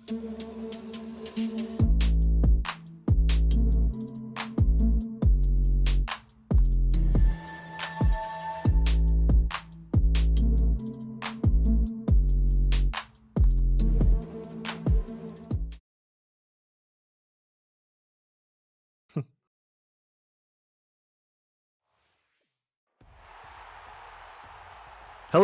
Hello,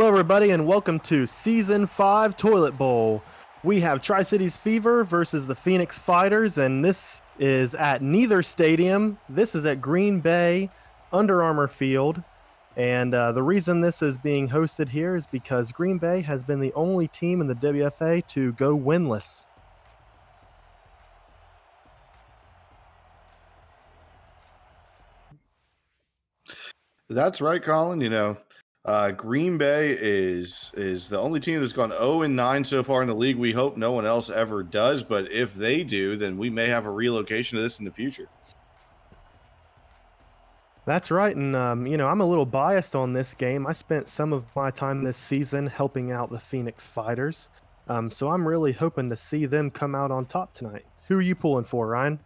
everybody, and welcome to Season 5 Toilet Bowl. We have Tri-Cities Fever versus the Phoenix Fighters, and this is at neither stadium. This is at Green Bay Under Armour Field, and the reason this is being hosted here is because Green Bay has been the only team in the WFA to go winless. That's right, Colin. Green Bay is the only team that's gone 0-9 so far in the league. We hope no one else ever does, but if they do, then we may have a relocation of this in the future. That's right, and I'm a little biased on this game. I spent some of my time this season helping out the Phoenix Fighters, so I'm really hoping to see them come out on top tonight. Who are you pulling for, Ryan?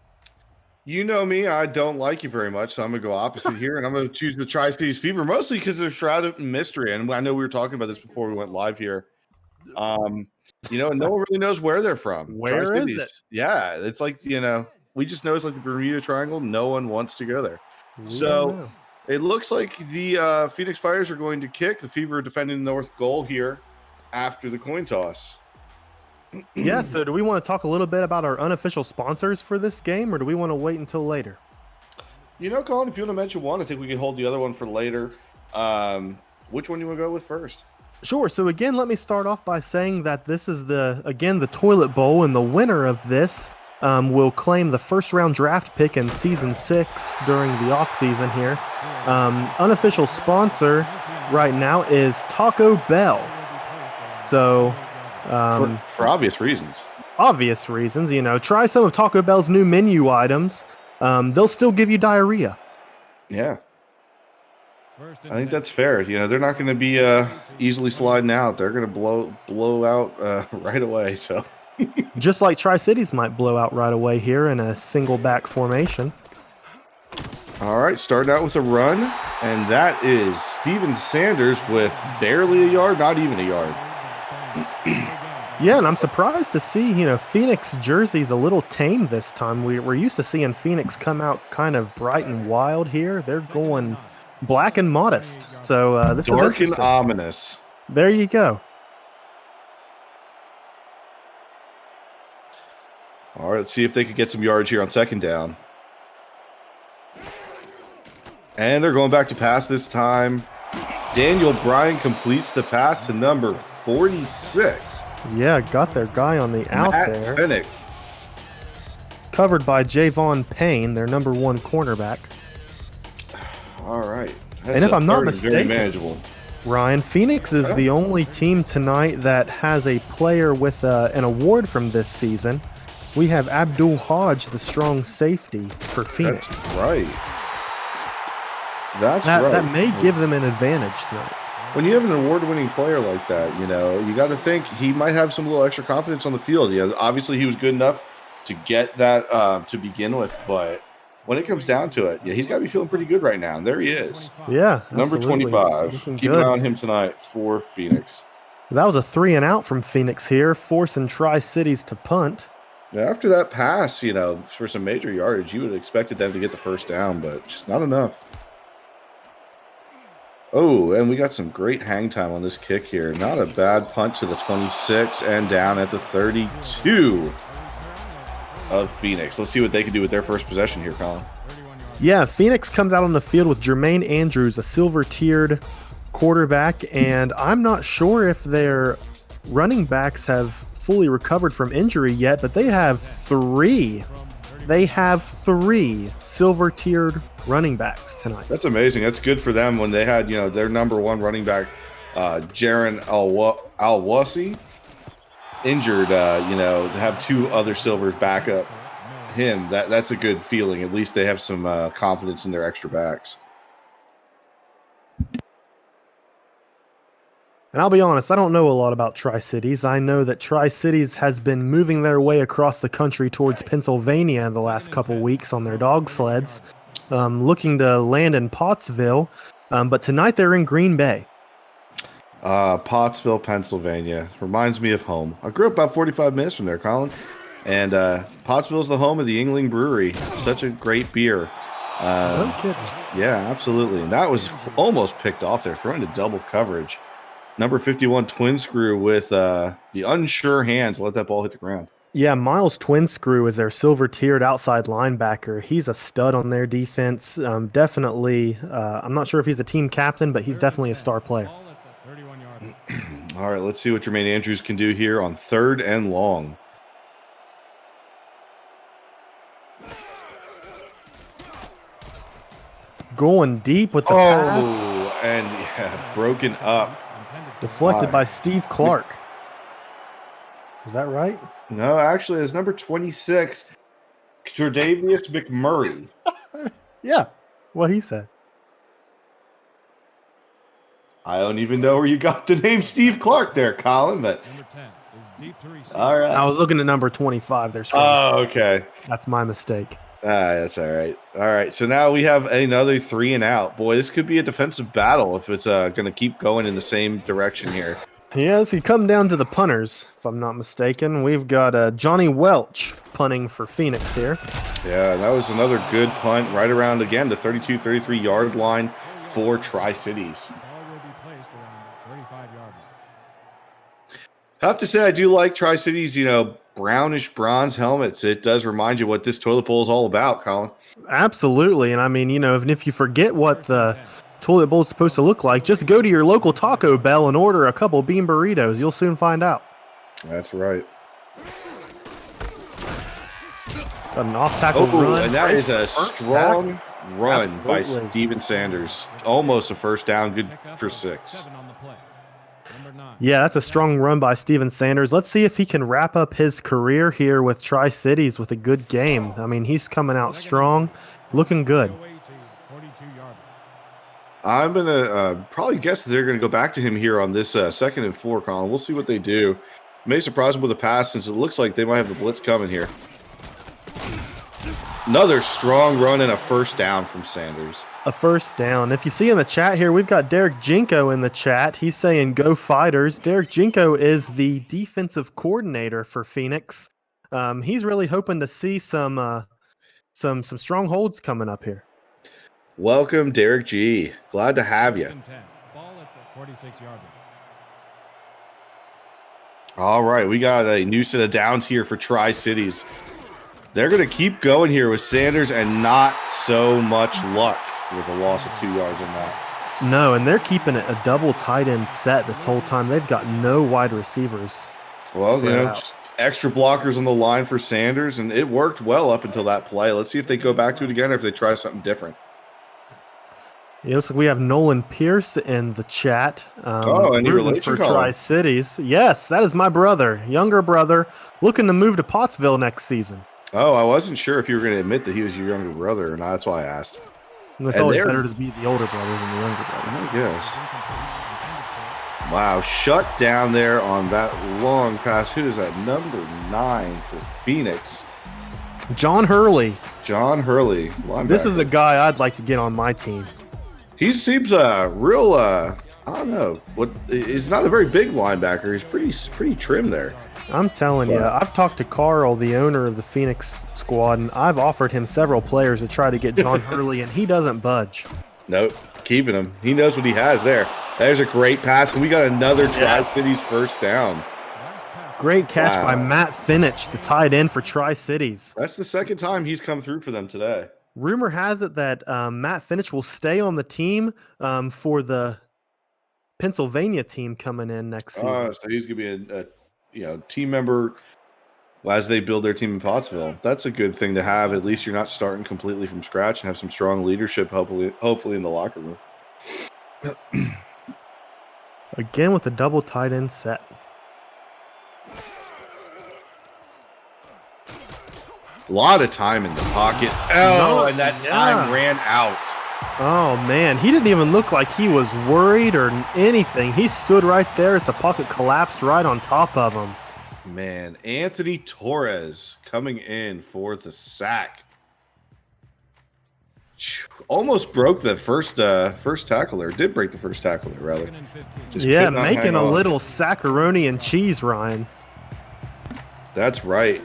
You know me, I don't like you very much, so I'm going to go opposite here, and I'm going to choose the Tri-Cities Fever, mostly because they're shrouded in mystery, and I know we were talking about this before we went live here. And no one really knows where they're from. Where is it? Yeah, it's like, we just know it's like the Bermuda Triangle. No one wants to go there. So it looks like the Phoenix Fighters are going to kick. The Fever defending the north goal here after the coin toss. Yeah, so do we want to talk a little bit about our unofficial sponsors for this game, or do we want to wait until later? Colin, if you want to mention one, I think we can hold the other one for later. Which one do you want to go with first? Sure. So again, let me start off by saying that this is the Toilet Bowl, and the winner of this will claim the first round draft pick in Season 6 during the off season here. Unofficial sponsor right now is Taco Bell. So for obvious reasons. Obvious reasons, try some of Taco Bell's new menu items. They'll still give you diarrhea. Yeah. I think that's fair. They're not going to be easily sliding out. They're going to blow out right away. So, just like Tri-Cities might blow out right away here in a single back formation. All right, starting out with a run, and that is Steven Sanders with barely a yard, not even a yard. Yeah, and I'm surprised to see, Phoenix jerseys a little tame this time. We're used to seeing Phoenix come out kind of bright and wild here. They're going black and modest. So this dark is and ominous. There you go. All right, let's see if they could get some yards here on second down. And they're going back to pass this time. Daniel Bryan completes the pass to number 46. Yeah, got their guy on the out Matt there. Fennick. Covered by Javon Payne, their number one cornerback. All right. And if I'm not mistaken, very manageable. Ryan, Phoenix is the only team tonight that has a player with an award from this season. We have Abdul Hodge, the strong safety for Phoenix. That's right. Right. That may give them an advantage tonight. When you have an award-winning player like that, you got to think he might have some little extra confidence on the field. Obviously he was good enough to get that to begin with, but when it comes down to it, he's got to be feeling pretty good right now. And there he is. Yeah, number absolutely. 25. Keep an eye on him tonight for Phoenix. That was a 3-and-out from Phoenix here, forcing Tri-Cities to punt. After that pass, for some major yardage, you would have expected them to get the first down, but just not enough. Oh, and we got some great hang time on this kick here. Not a bad punt to the 26 and down at the 32 of Phoenix. Let's see what they can do with their first possession here, Colin. Yeah, Phoenix comes out on the field with Jermaine Andrews, a silver-tiered quarterback, and I'm not sure if their running backs have fully recovered from injury yet, but they have three silver-tiered running backs tonight. That's amazing. That's good for them when they had, their number one running back, Jaron Alwasi, injured, to have two other silvers back up him. That's a good feeling. At least they have some confidence in their extra backs. And I'll be honest, I don't know a lot about Tri-Cities. I know that Tri-Cities has been moving their way across the country towards Pennsylvania in the last couple weeks on their dog sleds, looking to land in Pottsville. But tonight they're in Green Bay. Pottsville, Pennsylvania. Reminds me of home. I grew up about 45 minutes from there, Colin. And Pottsville's the home of the Yingling Brewery. Such a great beer. No kidding. Yeah, absolutely. And that was almost picked off there, throwing to double coverage. Number 51, Twin Screw with the unsure hands. Let that ball hit the ground. Yeah, Miles Twin Screw is their silver-tiered outside linebacker. He's a stud on their defense. Definitely, I'm not sure if he's a team captain, but he's definitely a star player. All right, let's see what Jermaine Andrews can do here on 3rd and long. Going deep with the pass. And yeah, broken up. Deflected by Steve Clark. Is that right? No, actually, it's number 26, Jordavius McMurray. Yeah, what he said. I don't even know where you got the name Steve Clark there, Colin, but all right. I was looking at number 25 there. Oh, okay. That's my mistake. That's all right. All right, so now we have another 3 and out. Boy, this could be a defensive battle if it's going to keep going in the same direction here. Yeah, it's come down to the punters, if I'm not mistaken. We've got Johnny Welch punting for Phoenix here. Yeah, that was another good punt right around, again, the 32, 33-yard line for Tri-Cities. I have to say, I do like Tri-Cities, brownish bronze helmets. It does remind you what this toilet bowl is all about, Colin. Absolutely. And I mean, even if you forget what the toilet bowl is supposed to look like, just go to your local Taco Bell and order a couple bean burritos. You'll soon find out. That's right. Got an off-tackle run. And that is a strong run Absolutely. by Steven Sanders. Almost a first down, good for 6. Yeah, that's a strong run by Steven Sanders. Let's see if he can wrap up his career here with Tri-Cities with a good game. I mean, he's coming out strong, looking good. I'm going to probably guess that they're going to go back to him here on this 2nd and 4, Colin. We'll see what they do. May surprise him with a pass since it looks like they might have the blitz coming here. Another strong run and a first down from Sanders. A first down. If you see in the chat here, we've got Derek Jinko in the chat. He's saying go Fighters. Derek Jinko is the defensive coordinator for Phoenix. He's really hoping to see some strongholds coming up here. Welcome, Derek G. Glad to have you. All right, we got a new set of downs here for Tri-Cities. They're going to keep going here with Sanders and not so much luck with a loss of 2 yards in that. No, and they're keeping it a double tight end set this whole time. They've got no wide receivers. Well, just extra blockers on the line for Sanders, and it worked well up until that play. Let's see if they go back to it again or if they try something different. It looks like we have Nolan Pierce in the chat. Any relation for Tri-Cities. Yes, that is my brother, younger brother, looking to move to Pottsville next season. Oh, I wasn't sure if you were going to admit that he was your younger brother or not. That's why I asked. It's always better to be the older brother than the younger brother. I guess. Wow, shut down there on that long pass. Who is that? Number 9 for Phoenix. John Hurley. John Hurley. This is a guy I'd like to get on my team. He seems real, I don't know. He's not a very big linebacker. He's pretty trim there. I'm telling you, I've talked to Carl, the owner of the Phoenix squad, and I've offered him several players to try to get John Hurley, and he doesn't budge. Nope, keeping him. He knows what he has there. There's a great pass, and we got another Tri-Cities first down. Great catch by Matt Finich, the tight end for Tri-Cities. That's the second time he's come through for them today. Rumor has it that Matt Finich will stay on the team for the Pennsylvania team coming in next season. So he's going to be a team member as they build their team in Pottsville. That's a good thing to have. At least you're not starting completely from scratch and have some strong leadership, hopefully in the locker room. Again with the double tight end set. A lot of time in the pocket. And that time ran out. Oh, man. He didn't even look like he was worried or anything. He stood right there as the pocket collapsed right on top of him. Man, Anthony Torres coming in for the sack. Almost broke the first tackle there. Did break the first tackle there, rather. Just yeah, making a little saccaroni and cheese, Ryan. That's right.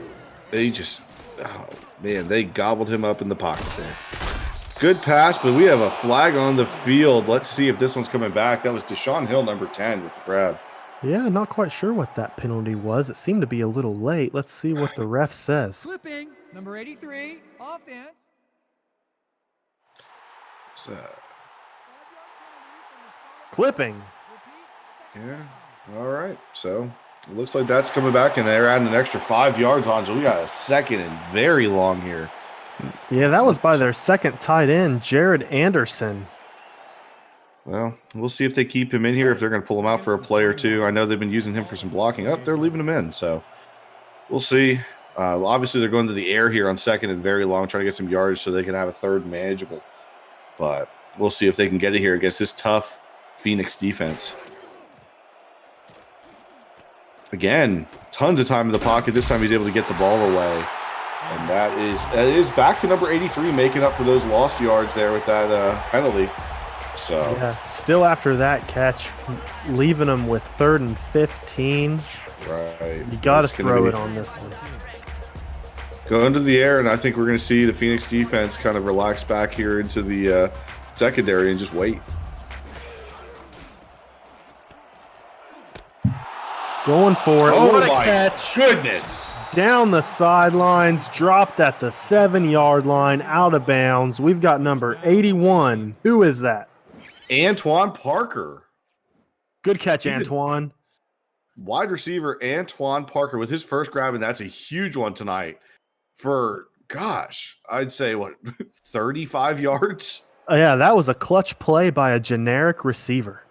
They just, oh, man, they gobbled him up in the pocket there. Good pass, but we have a flag on the field. Let's see if this one's coming back. That was Deshaun Hill, number 10, with the grab. Yeah, not quite sure what that penalty was. It seemed to be a little late. Let's see what the ref says. Slipping, number 83, offense. Clipping. Yeah, all right. So it looks like that's coming back, and they're adding an extra 5 yards on. So we got a second and very long here. Yeah, that was by their second tight end, Jared Anderson. Well, we'll see if they keep him in here, if they're going to pull him out for a play or two. I know they've been using him for some blocking. Oh, they're leaving him in, so we'll see. Obviously, they're going to the air here on second and very long, trying to get some yards so they can have a third manageable. But we'll see if they can get it here against this tough Phoenix defense. Again, tons of time in the pocket. This time he's able to get the ball away. And that is back to number 83, making up for those lost yards there with that penalty. So yeah, still after that catch, leaving them with 3rd and 15. Right. You got to throw it on this one. Going to the air, and I think we're going to see the Phoenix defense kind of relax back here into the secondary and just wait. Going for it. Oh, what a my catch. Goodness. Down the sidelines, dropped at the 7-yard line, out of bounds. We've got number 81. Who is that? Antoine Parker. Good catch, Antoine. Wide receiver Antoine Parker with his first grab, and that's a huge one tonight for, gosh, I'd say, 35 yards? Yeah, that was a clutch play by a generic receiver.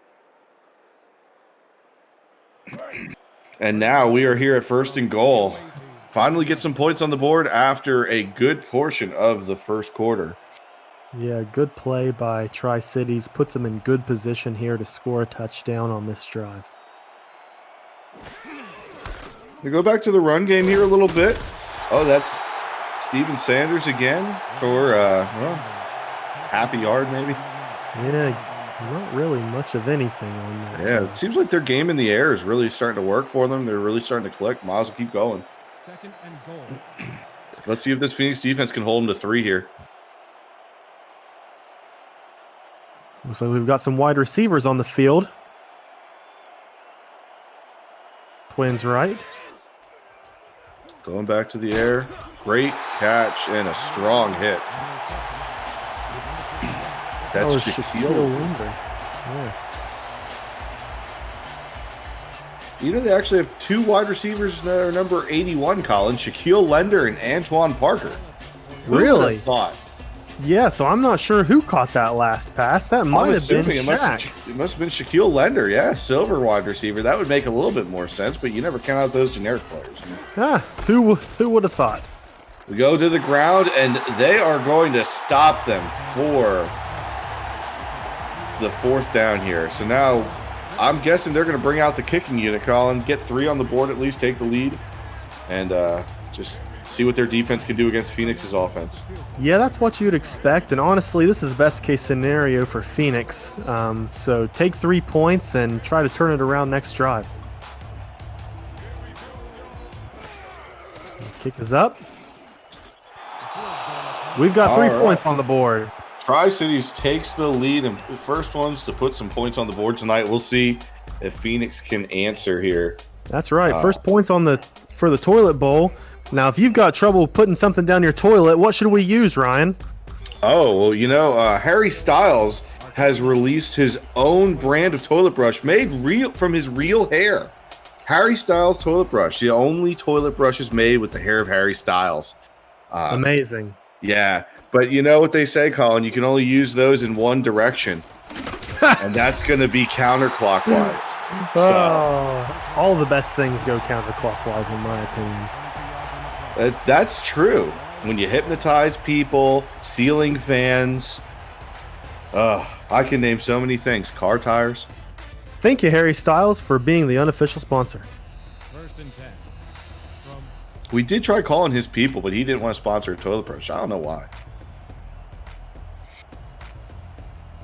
And now we are here at 1st and goal. Finally get some points on the board after a good portion of the first quarter. Yeah, good play by Tri-Cities. Puts them in good position here to score a touchdown on this drive. We go back to the run game here a little bit. Oh, that's Steven Sanders again for, half a yard maybe. Yeah, not really much of anything on that. Yeah, drive. it seems like their game in the air is really starting to work for them. They're really starting to click. Might as well keep going. 2nd and goal. Let's see if this Phoenix defense can hold them to 3 here. Looks like we've got some wide receivers on the field. Twins right. Going back to the air. Great catch and a strong hit. That's Shaquille Linder. Yes. You know, they actually have 2 wide receivers that are number 81, Colin. Shaquille Linder and Antoine Parker. Really? Thought. Yeah, so I'm not sure who caught that last pass. That might have been Shaq. It must have been Shaquille Linder, yeah, silver wide receiver. That would make a little bit more sense, but you never count out those generic players. Who would have thought? We go to the ground, and they are going to stop them for the 4th down here. So now I'm guessing they're going to bring out the kicking unit, Colin, get 3 on the board at least, take the lead, and just see what their defense can do against Phoenix's offense. Yeah, that's what you'd expect, and honestly, this is best case scenario for Phoenix. So take 3 points and try to turn it around next drive. Kick is up. We've got 3 points on the board. Tri-Cities takes the lead and first ones to put some points on the board tonight. We'll see if Phoenix can answer here. That's right. First points for the toilet bowl. Now, if you've got trouble putting something down your toilet, what should we use, Ryan? Oh, well, you know, Harry Styles has released his own brand of toilet brush made from his real hair. Harry Styles toilet brush. The only toilet brush is made with the hair of Harry Styles. Amazing. Yeah, but you know what they say, Colin? You can only use those in one direction, and that's going to be counterclockwise. All the best things go counterclockwise, in my opinion. That's true. When you hypnotize people, ceiling fans, I can name so many things. Car tires. Thank you, Harry Styles, for being the unofficial sponsor. First and 10. From We did try calling his people, but he didn't want to sponsor a toilet brush. I don't know why.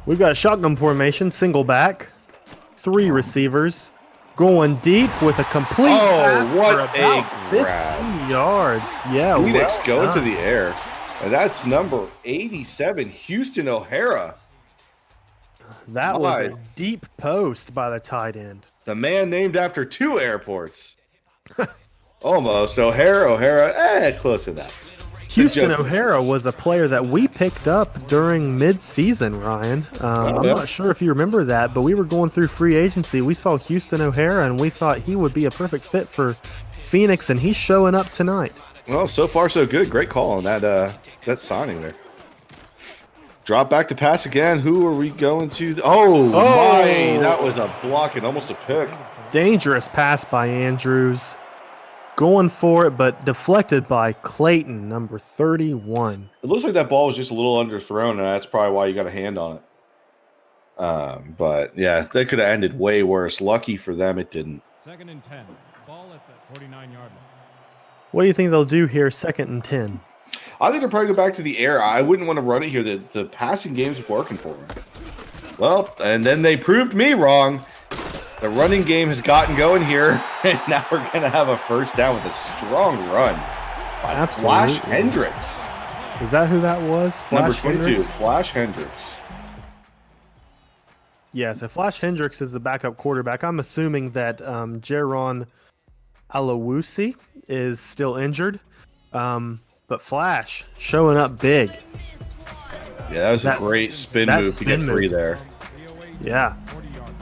We've got a shotgun formation, single back, 3 receivers, going deep with a complete pass what for a about grab. 15 yards. Yeah, Phoenix well going to done. the air. And that's number 87, Houston O'Hara. That was a My. deep post by the tight end. The man named after 2 airports. Almost. O'Hara, close enough. Houston Joke. O'Hara was a player that we picked up during mid-season, Ryan. I'm yeah. not sure if you remember that, but we were going through free agency. We saw Houston O'Hara, and we thought he would be a perfect fit for Phoenix, and he's showing up tonight. Well, so far so good. Great call on that signing there. Drop back to pass again. Who are we going to? My! That was a block and almost a pick. Dangerous pass by Andrews. Going for it, but deflected by Clayton, number 31. It looks like that ball was just a little underthrown, and that's probably why you got a hand on it. But yeah, that could have ended way worse. Lucky for them, it didn't. second and 10. Ball at the 49-yard line. What do you think they'll do here, 2nd and 10? I think they'll probably go back to the air. I wouldn't want to run it here. The passing game's working for them. Well, and then they proved me wrong. The running game has gotten going here, and now we're going to have a first down with a strong run by Absolutely. Flash Hendricks. Is that who that was? Number Flash 22, Hendricks? Flash Hendricks. Yes, if Flash Hendricks is the backup quarterback, I'm assuming that Jaron Alawusi is still injured. But Flash showing up big. Yeah, that was a great spin move to get free there. Yeah. 40 yards.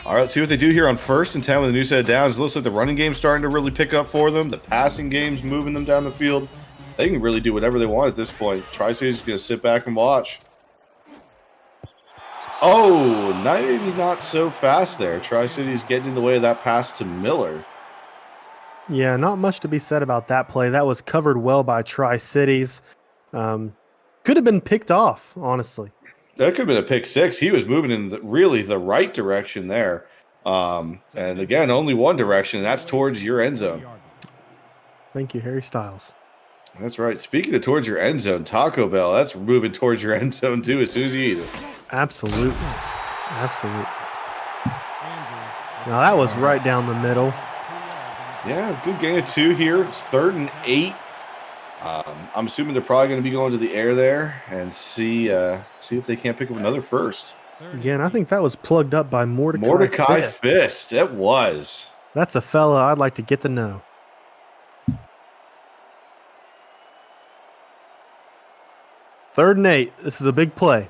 All right, let's see what they do here on 1st and 10 with a new set of downs. It looks like the running game's starting to really pick up for them. The passing game's moving them down the field. They can really do whatever they want at this point. Tri-City's is going to sit back and watch. Oh, maybe not so fast there. Tri-City's getting in the way of that pass to Miller. Yeah, not much to be said about that play. That was covered well by Tri-Cities. Could have been picked off, honestly. That could have been a pick 6. He was moving in really the right direction there. And again, only one direction, and that's towards your end zone. Thank you, Harry Styles. That's right. Speaking of towards your end zone, Taco Bell, that's moving towards your end zone too as soon as you eat it. Absolutely. Absolutely. Now that was right down the middle. Yeah, good gain of 2 here. It's 3rd and 8. I'm assuming they're probably going to be going to the air there and see if they can't pick up another first. Again, I think that was plugged up by Mordecai Fist. It was. That's a fella I'd like to get to know. Third and 8. This is a big play.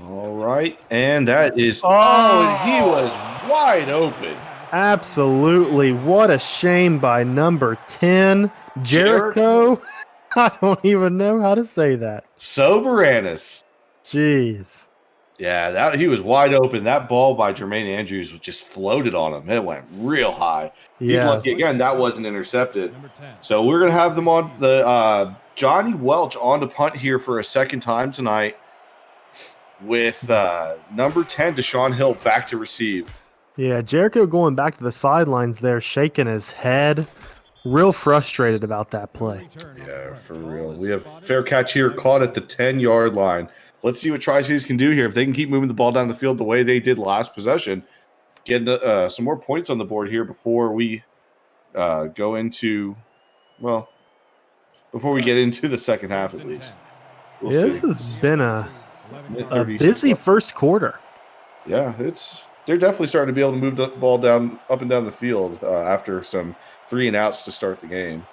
All right, and that is. He was wide open. Absolutely. What a shame by number 10, Jericho. I don't even know how to say that. Soberanis. Jeez. Yeah, he was wide open. That ball by Jermaine Andrews was just floated on him. It went real high. He's Yeah. lucky again. That wasn't intercepted. Number 10. So we're gonna have them on the Johnny Welch on to punt here for a second time tonight, with number 10 Deshaun Hill back to receive. Yeah, Jericho going back to the sidelines there, shaking his head. Real frustrated about that play. Yeah, for real. We have fair catch here, caught at the 10-yard line. Let's see what Tri-Cities can do here. If they can keep moving the ball down the field the way they did last possession, get some more points on the board here before we go into, well, before we get into the second half at least. We'll This see. has been a 36 busy left. first quarter. Yeah, they're definitely starting to be able to move the ball down up and down the field after some 3 and outs to start the game.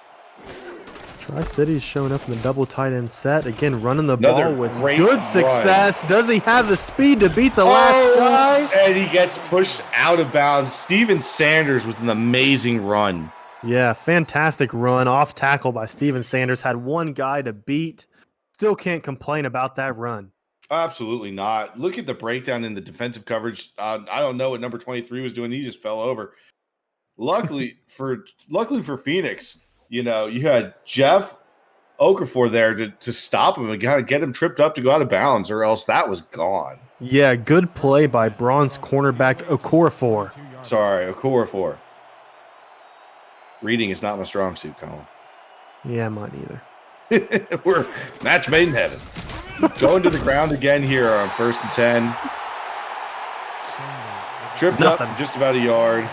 Tri-City's showing up in the double tight end set. Again, running the Another ball with great good success. Does he have the speed to beat the Oh, last guy? and he gets pushed out of bounds. Steven Sanders with an amazing run. Yeah, fantastic run. Off tackle by Steven Sanders. Had one guy to beat. Still can't complain about that run. Absolutely not. Look at the breakdown in the defensive coverage. I don't know what number 23 was doing. He just fell over. Luckily for Phoenix, you had Jeff Okafor there to stop him and get him tripped up to go out of bounds, or else that was gone. Yeah, good play by Bronze cornerback Okorafor. Sorry, Okafor. Reading is not my strong suit, Colin. Yeah, mine either. We're match made in heaven. Going to the ground again here on 1st and 10. Tripped Nothing. up just about a yard.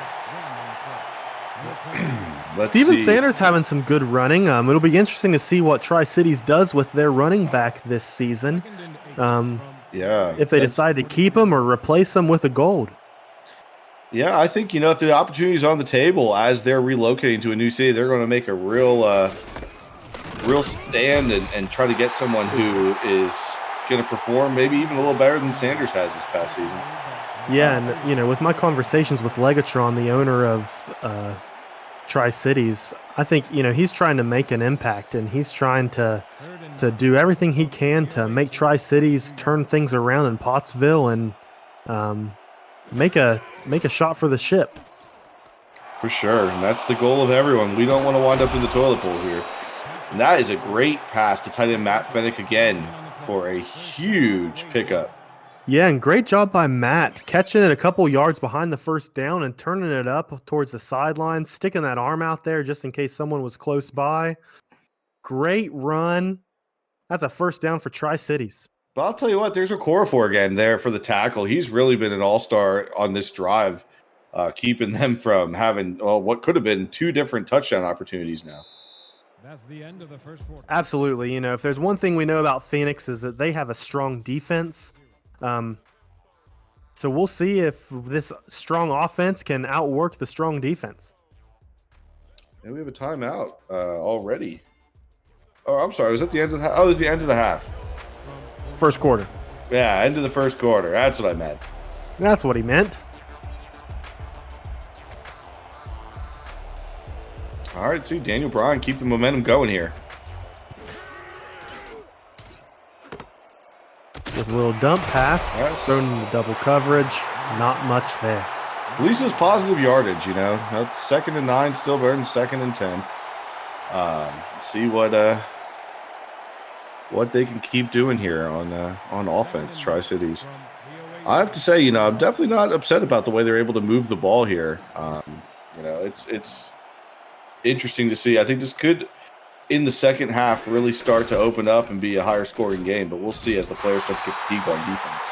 Steven Sanders having some good running. It'll be interesting to see what Tri-Cities does with their running back this season. Yeah. If they decide to keep him or replace him with a gold. Yeah, I think, if the opportunity's on the table as they're relocating to a new city, they're going to make a real stand and try to get someone who is going to perform maybe even a little better than Sanders has this past season. Yeah, and, with my conversations with Legatron, the owner of Tri-Cities, I think, he's trying to make an impact, and he's trying to do everything he can to make Tri-Cities turn things around in Pottsville and make a shot for the ship. For sure, and that's the goal of everyone. We don't want to wind up in the toilet bowl here. And that is a great pass to tight end Matt Fennick again for a huge pickup. Yeah, and great job by Matt, catching it a couple yards behind the first down and turning it up towards the sideline, sticking that arm out there just in case someone was close by. Great run. That's a first down for Tri-Cities. But I'll tell you what, there's Okorafor again there for the tackle. He's really been an all-star on this drive, keeping them from having what could have been 2 different touchdown opportunities now. That's the end of the first quarter. Absolutely. If there's one thing we know about Phoenix is that they have a strong defense. So we'll see if this strong offense can outwork the strong defense. And we have a timeout already. Oh, I'm sorry. Was that the end of the half? Oh, it was the end of the half. First quarter. Yeah, end of the first quarter. That's what I meant. That's what he meant. All right, see, Daniel Bryan keep the momentum going here. With a little dump pass, Yes. thrown into double coverage. Not much there. At least it was positive yardage, That's 2nd and 9, still better than 2nd and 10. See what they can keep doing here on offense, Tri-Cities. I have to say, I'm definitely not upset about the way they're able to move the ball here. It's interesting to see. I think this could, in the second half, really start to open up and be a higher scoring game, but we'll see as the players start to get fatigued on defense.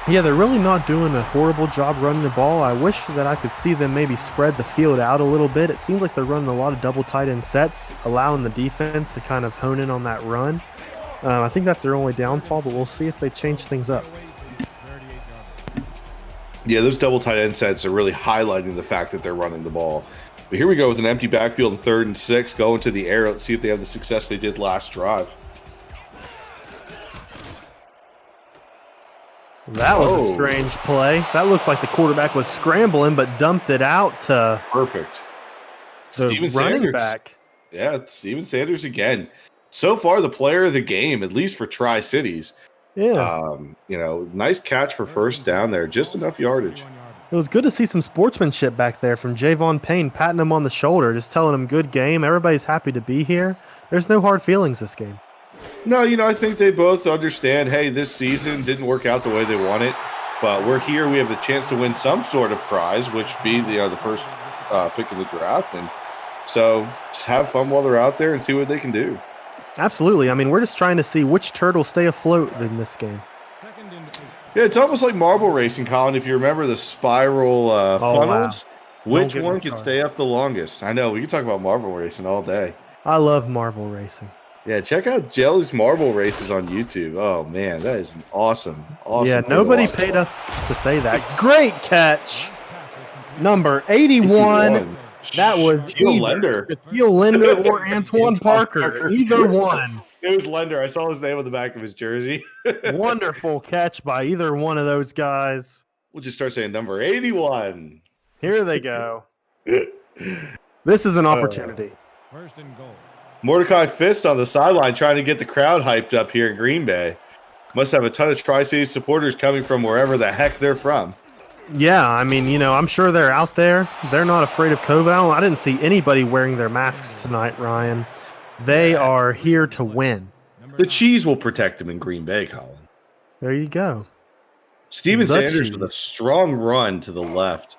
Yeah, they're really not doing a horrible job running the ball. I wish that I could see them maybe spread the field out a little bit. It seems like they're running a lot of double tight end sets, allowing the defense to kind of hone in on that run. I think that's their only downfall, but we'll see if they change things up. Yeah, those double tight end sets are really highlighting the fact that they're running the ball. But here we go with an empty backfield in 3rd and 6, going to the air. Let's see if they have the success they did last drive. That was a strange play. That looked like the quarterback was scrambling, but dumped it out to Perfect. the Steven running Sanders. back. Yeah, Steven Sanders again. So far, the player of the game, at least for Tri-Cities. Yeah. Nice catch for first down there. Just enough yardage. It was good to see some sportsmanship back there from Javon Payne, patting him on the shoulder, just telling him good game. Everybody's happy to be here. There's no hard feelings this game. No, I think they both understand, hey, this season didn't work out the way they wanted, but we're here. We have the chance to win some sort of prize, which be the first pick in the draft. And so just have fun while they're out there and see what they can do. Absolutely. I mean, we're just trying to see which turtle stay afloat in this game. Yeah, it's almost like marble racing, Colin. If you remember the spiral funnels, wow. which one can stay up the longest? I know, we can talk about marble racing all day. I love marble racing. Yeah, check out Jelly's marble races on YouTube. Oh, man, that is an awesome. Yeah, nobody paid us to say that. Great catch. Number 81. That was Shaquille Lender. Shaquille Lender or Antoine Parker. Either one. It was Lender. I saw his name on the back of his jersey. Wonderful catch by either one of those guys. We'll just start saying number 81. Here they go. This is an opportunity. First and goal. Mordecai Fist on the sideline trying to get the crowd hyped up here in Green Bay. Must have a ton of Tri-Cities supporters coming from wherever the heck they're from. Yeah, I mean, I'm sure they're out there. They're not afraid of COVID. I didn't see anybody wearing their masks tonight, Ryan. They are here to win. The cheese will protect him in Green Bay, Colin. There you go. Steven The Sanders with a cheese. strong run to the left.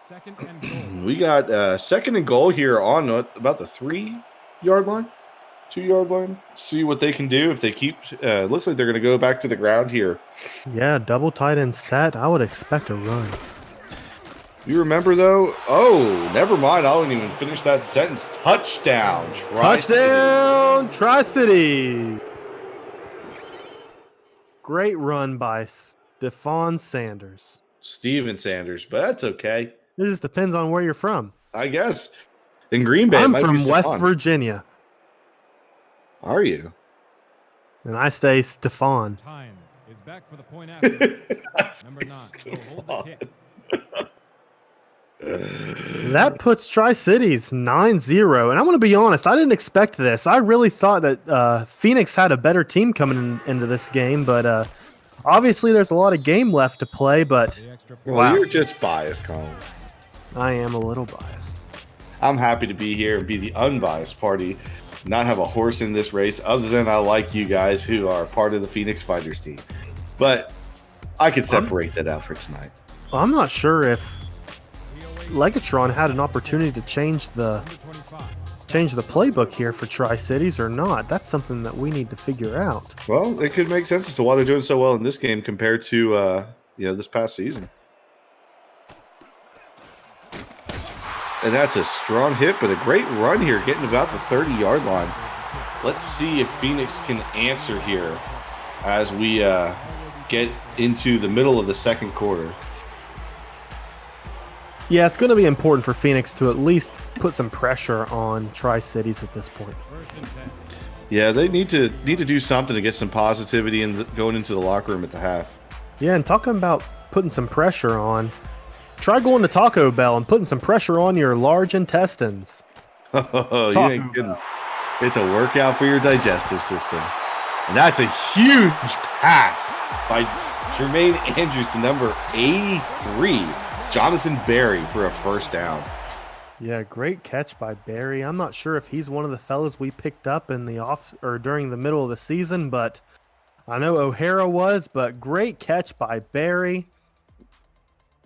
Second and goal. We got second and goal here on about the 3-yard line, 2-yard line. See what they can do if they keep. Looks like they're going to go back to the ground here. Yeah, double tight end set. I would expect a run. You remember though? Oh, never mind. I didn't even finish that sentence. Touchdown! Touchdown, Tri-City. Great run by Stephon Sanders. Steven Sanders, but that's okay. It just depends on where you're from. I guess. In Green Bay, it I'm might be from West Stephon. Virginia, Are you? and I say Stephon. Hines is back for the point after. Number 9 will hold the kick. That puts Tri-Cities 9-0. And I'm going to be honest, I didn't expect this. I really thought that Phoenix had a better team coming into this game, but obviously there's a lot of game left to play, but The extra point. Well, Wow. you're just biased, Colin. I am a little biased. I'm happy to be here and be the unbiased party, not have a horse in this race other than I like you guys who are part of the Phoenix Fighters team. But I could separate that out for tonight. I'm not sure if Legatron had an opportunity to change the playbook here for Tri-Cities or not. That's something that we need to figure out. Well, it could make sense as to why they're doing so well in this game compared to this past season. And that's a strong hit, but a great run here, getting about the 30-yard line. Let's see if Phoenix can answer here as we get into the middle of the second quarter. Yeah, it's going to be important for Phoenix to at least put some pressure on Tri-Cities at this point. First and 10. Yeah, they need to do something to get some positivity in going into the locker room at the half. Yeah, and talking about putting some pressure on, try going to Taco Bell and putting some pressure on your large intestines. Oh, you ain't kidding. It's a workout for your digestive system. And that's a huge pass by Jermaine Andrews to number 83, Jonathan Berry, for a first down. Yeah, great catch by Barry. I'm not sure if he's one of the fellas we picked up in the during the middle of the season, but I know O'Hara was, but great catch by Barry.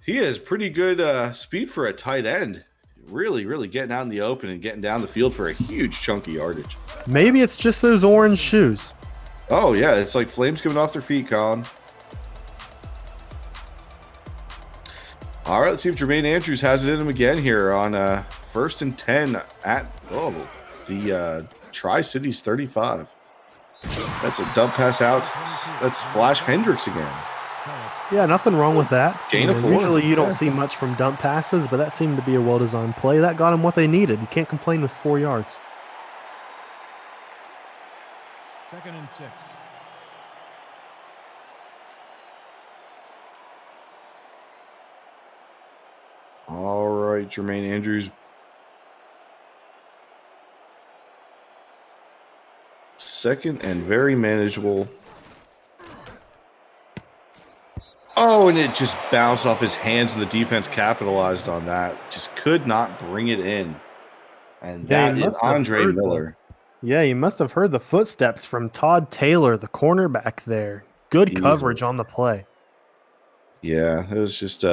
He has pretty good speed for a tight end. Really, really getting out in the open and getting down the field for a huge chunk of yardage. Maybe it's just those orange shoes. Oh, yeah, it's like flames coming off their feet, Colin. All right, let's see if Jermaine Andrews has it in him again here on first and 10 at the Tri-Cities 35. That's a dump pass out. That's Flash Hendricks again. Yeah, nothing wrong with that. Gain of 4. Usually you don't Yeah. see much from dump passes, but that seemed to be a well-designed play. That got them what they needed. You can't complain with 4 yards. Second and 6. All right, Jermaine Andrews. Second and very manageable. Oh, and it just bounced off his hands, and the defense capitalized on that. Just could not bring it in. And Yeah, that he is must have Andre heard Miller. Yeah, you must have heard the footsteps from Todd Taylor, the cornerback there. Good Easily. coverage on the play. Yeah, it was just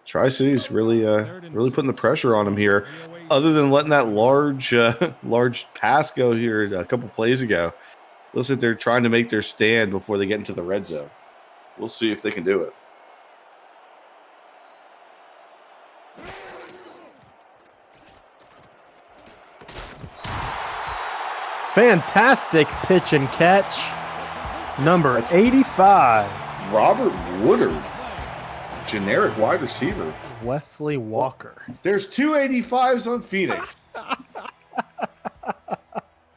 Tri-Cities really putting the pressure on him here. Other than letting that large pass go here a couple plays ago, looks like they're trying to make their stand before they get into the red zone. We'll see if they can do it. Fantastic pitch and catch. Number 85, Robert Woodard, generic wide receiver. Wesley Walker. There's 285s on Phoenix.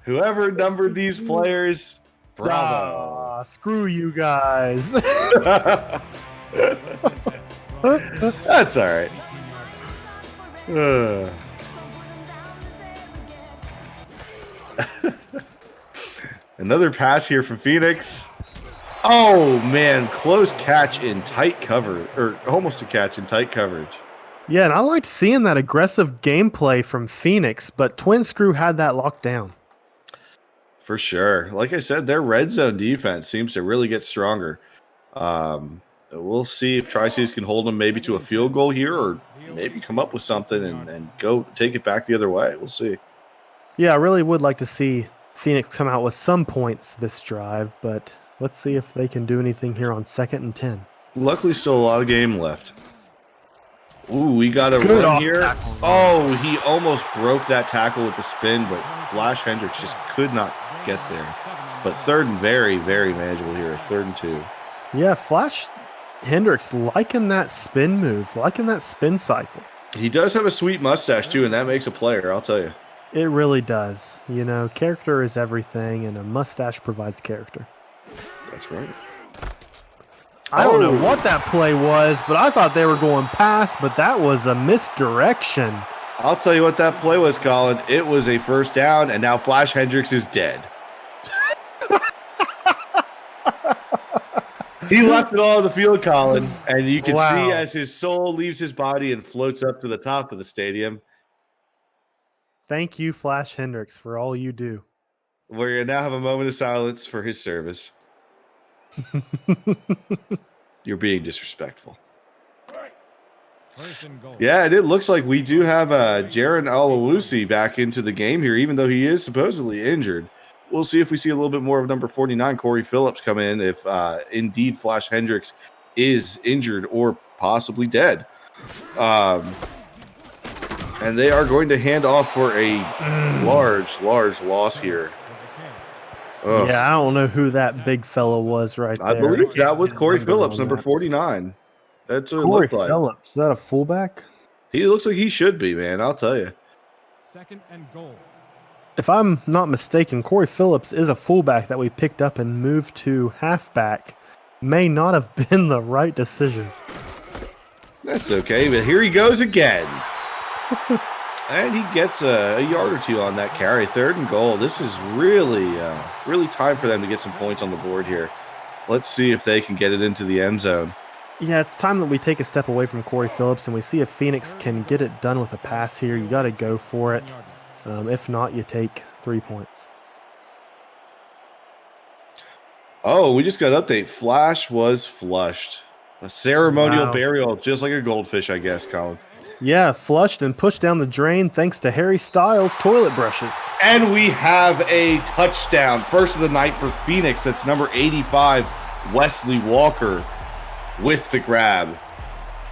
Whoever numbered these players, bravo. Ah, screw you guys. That's all right. Another pass here from Phoenix. Oh, man. Close catch in tight cover, or almost a catch in tight coverage. Yeah, and I liked seeing that aggressive gameplay from Phoenix, but Twin Screw had that locked down. For sure. Like I said, their red zone defense seems to really get stronger. We'll see if Tri-Cities can hold them maybe to a field goal here or maybe come up with something and go take it back the other way. We'll see. Yeah, I really would like to see Phoenix come out with some points this drive, but let's see if they can do anything here on 2nd and 10. Luckily, still a lot of game left. Ooh, we got a Good run off here. tackle. Oh, he almost broke that tackle with the spin, but Flash Hendricks just could not get there. But 3rd and very, very manageable here. 3rd and 2. Yeah, Flash Hendricks liking that spin move, liking that spin cycle. He does have a sweet mustache, too, and that makes a player, I'll tell you. It really does. You know, character is everything, and a mustache provides character. That's right. I don't know what that play was, but I thought they were going past, but that was a misdirection. I'll tell you what that play was, Colin. It was a first down, and now Flash Hendricks is dead. He left it all on the field, Colin, and you can see as his soul leaves his body and floats up to the top of the stadium. Thank you, Flash Hendricks, for all you do. We're going to now have a moment of silence for his service. You're being disrespectful. Yeah, and it looks like we do have Jaron Alawusi back into the game here, even though he is supposedly injured. We'll see if we see a little bit more of number 49, Corey Phillips, come in if indeed Flash Hendricks is injured or possibly dead. And they are going to hand off for a large loss here. Ugh. Yeah, I don't know who that big fella was right there. I believe that was Corey Phillips, number 49. That's what Corey it looked like. Phillips. Is that a fullback? He looks like he should be, man. I'll tell you. 2nd and goal. If I'm not mistaken, Corey Phillips is a fullback that we picked up and moved to halfback. May not have been the right decision. That's okay, but here he goes again. And he gets a yard or two on that carry. 3rd and goal. This is really time for them to get some points on the board here. Let's see if they can get it into the end zone. Yeah, it's time that we take a step away from Corey Phillips and we see if Phoenix can get it done with a pass here. You got to go for it. If not, you take 3 points. Oh, we just got an update. Flash was flushed. A ceremonial burial, just like a goldfish, I guess, Colin. Yeah, flushed and pushed down the drain thanks to Harry Styles' toilet brushes. And we have a touchdown. First of the night for Phoenix. That's number 85, Wesley Walker, with the grab.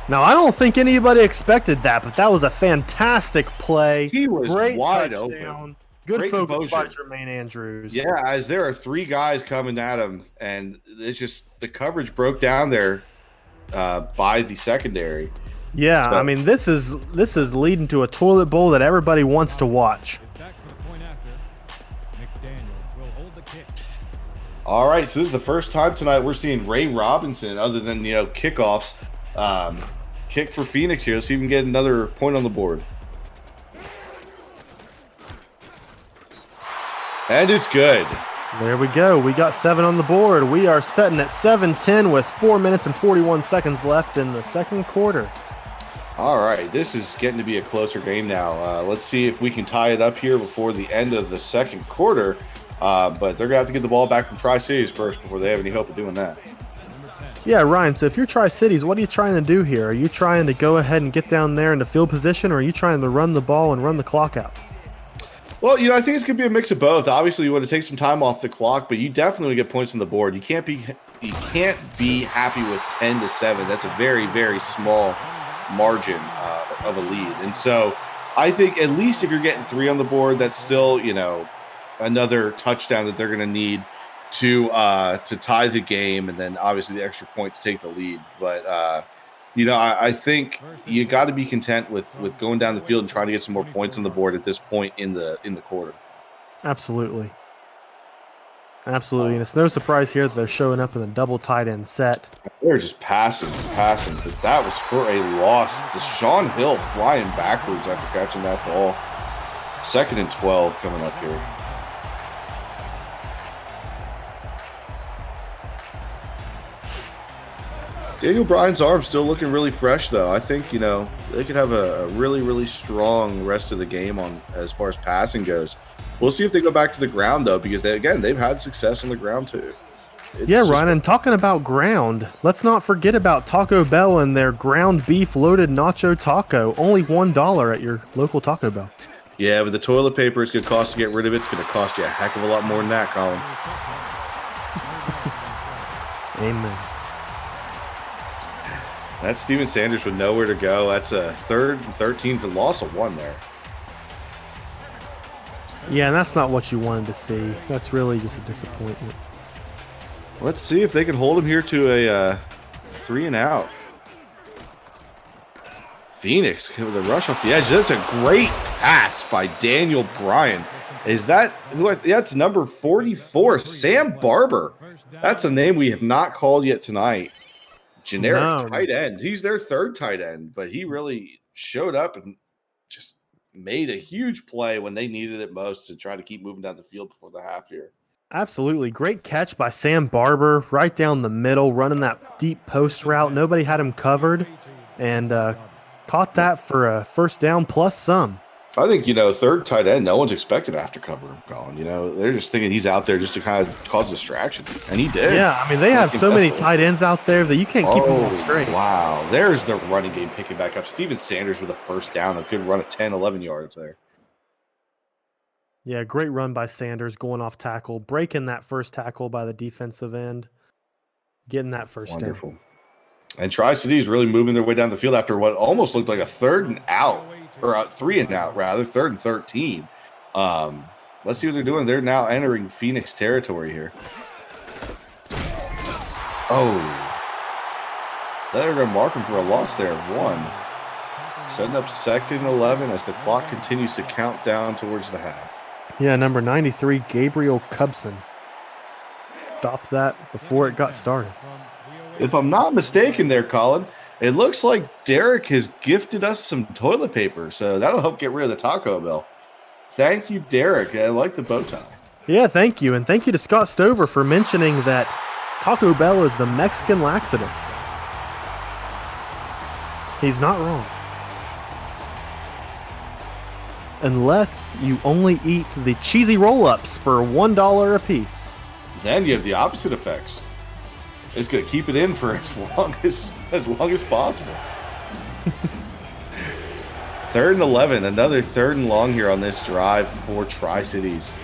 Now, I don't think anybody expected that, but that was a fantastic play. He was great wide touchdown. open. Good Great focus by composure. Jermaine Andrews. Yeah, as there are 3 guys coming at him, and it's just the coverage broke down there by the secondary. Yeah, So- I mean, this is leading to a toilet bowl that everybody wants to watch. Is back for the point after. McDaniel will hold the kick. All right, so this is the first time tonight we're seeing Ray Robinson, other than kickoffs, kick for Phoenix here. Let's see if we can get another point on the board. And it's good. There we go. We got 7 on the board. We are setting at 7-10 with 4 minutes and 41 seconds left in the second quarter. All right, this is getting to be a closer game now. Let's see if we can tie it up here before the end of the second quarter. But they're going to have to get the ball back from Tri-Cities first before they have any hope of doing that. Yeah, Ryan, so if you're Tri-Cities, what are you trying to do here? Are you trying to go ahead and get down there into field position, or are you trying to run the ball and run the clock out? Well, I think it's going to be a mix of both. Obviously, you want to take some time off the clock, but you definitely want to get points on the board. You can't be happy with 10-7. That's a very, very small margin of a lead. And so I think at least if you're getting 3 on the board, that's still, another touchdown that they're going to need to tie the game, and then obviously the extra point to take the lead. But I think you got to be content with going down the field and trying to get some more points on the board at this point in the quarter. Absolutely. And it's no surprise here that they're showing up in a double tight end set. They're just passing. But that was for a loss. Deshaun Hill flying backwards after catching that ball. 2nd and 12 coming up here. Daniel Bryan's arm's still looking really fresh, though. I think, they could have a really, really strong rest of the game on as far as passing goes. We'll see if they go back to the ground, though, because, they've had success on the ground, too. Ryan, and talking about ground, let's not forget about Taco Bell and their ground beef loaded nacho taco. Only $1 at your local Taco Bell. Yeah, but the toilet paper is going to cost to get rid of it. It's going to cost you a heck of a lot more than that, Colin. Amen. That's Steven Sanders with nowhere to go. That's a 3rd and 13 for loss of 1 there. Yeah, and that's not what you wanted to see. That's really just a disappointment. Let's see if they can hold him here to a 3 and out. Phoenix with a rush off the edge. That's a great pass by Daniel Bryan. Is that who? That's number 44, Sam Barber. That's a name we have not called yet tonight. Generic tight end. He's their 3rd tight end, but he really showed up and just made a huge play when they needed it most to try to keep moving down the field before the half here. Absolutely. Great catch by Sam Barber right down the middle, running that deep post route. Nobody had him covered, and caught that for a first down plus some. I think, 3rd tight end, no one's expected after cover him, Colin. They're just thinking he's out there just to kind of cause distraction, and he did. Yeah, I mean, they have so many tight ends out there that you can't keep them all straight. Wow. There's the running game picking back up. Steven Sanders with a first down, a good run of 10, 11 yards there. Yeah, great run by Sanders going off tackle, breaking that first tackle by the defensive end, getting that first down. And Tri-City is really moving their way down the field after what almost looked like a 3rd and out, or a 3 and out rather, 3rd and 13. Let's see what they're doing. They're now entering Phoenix territory here. Oh, they're going to mark them for a loss there of 1. Setting up 2nd and 11 as the clock continues to count down towards the half. Yeah, number 93, Gabriel Cubson. Stopped that before it got started. If I'm not mistaken there, Colin, it looks like Derek has gifted us some toilet paper, so that'll help get rid of the Taco Bell. Thank you, Derek. I like the bow tie. Yeah, thank you. And thank you to Scott Stover for mentioning that Taco Bell is the Mexican laxative. He's not wrong. Unless you only eat the cheesy roll-ups for $1 a piece. Then you have the opposite effects. It's going to keep it in for as long as possible. 3rd and 11, another 3rd and long here on this drive for Tri-Cities.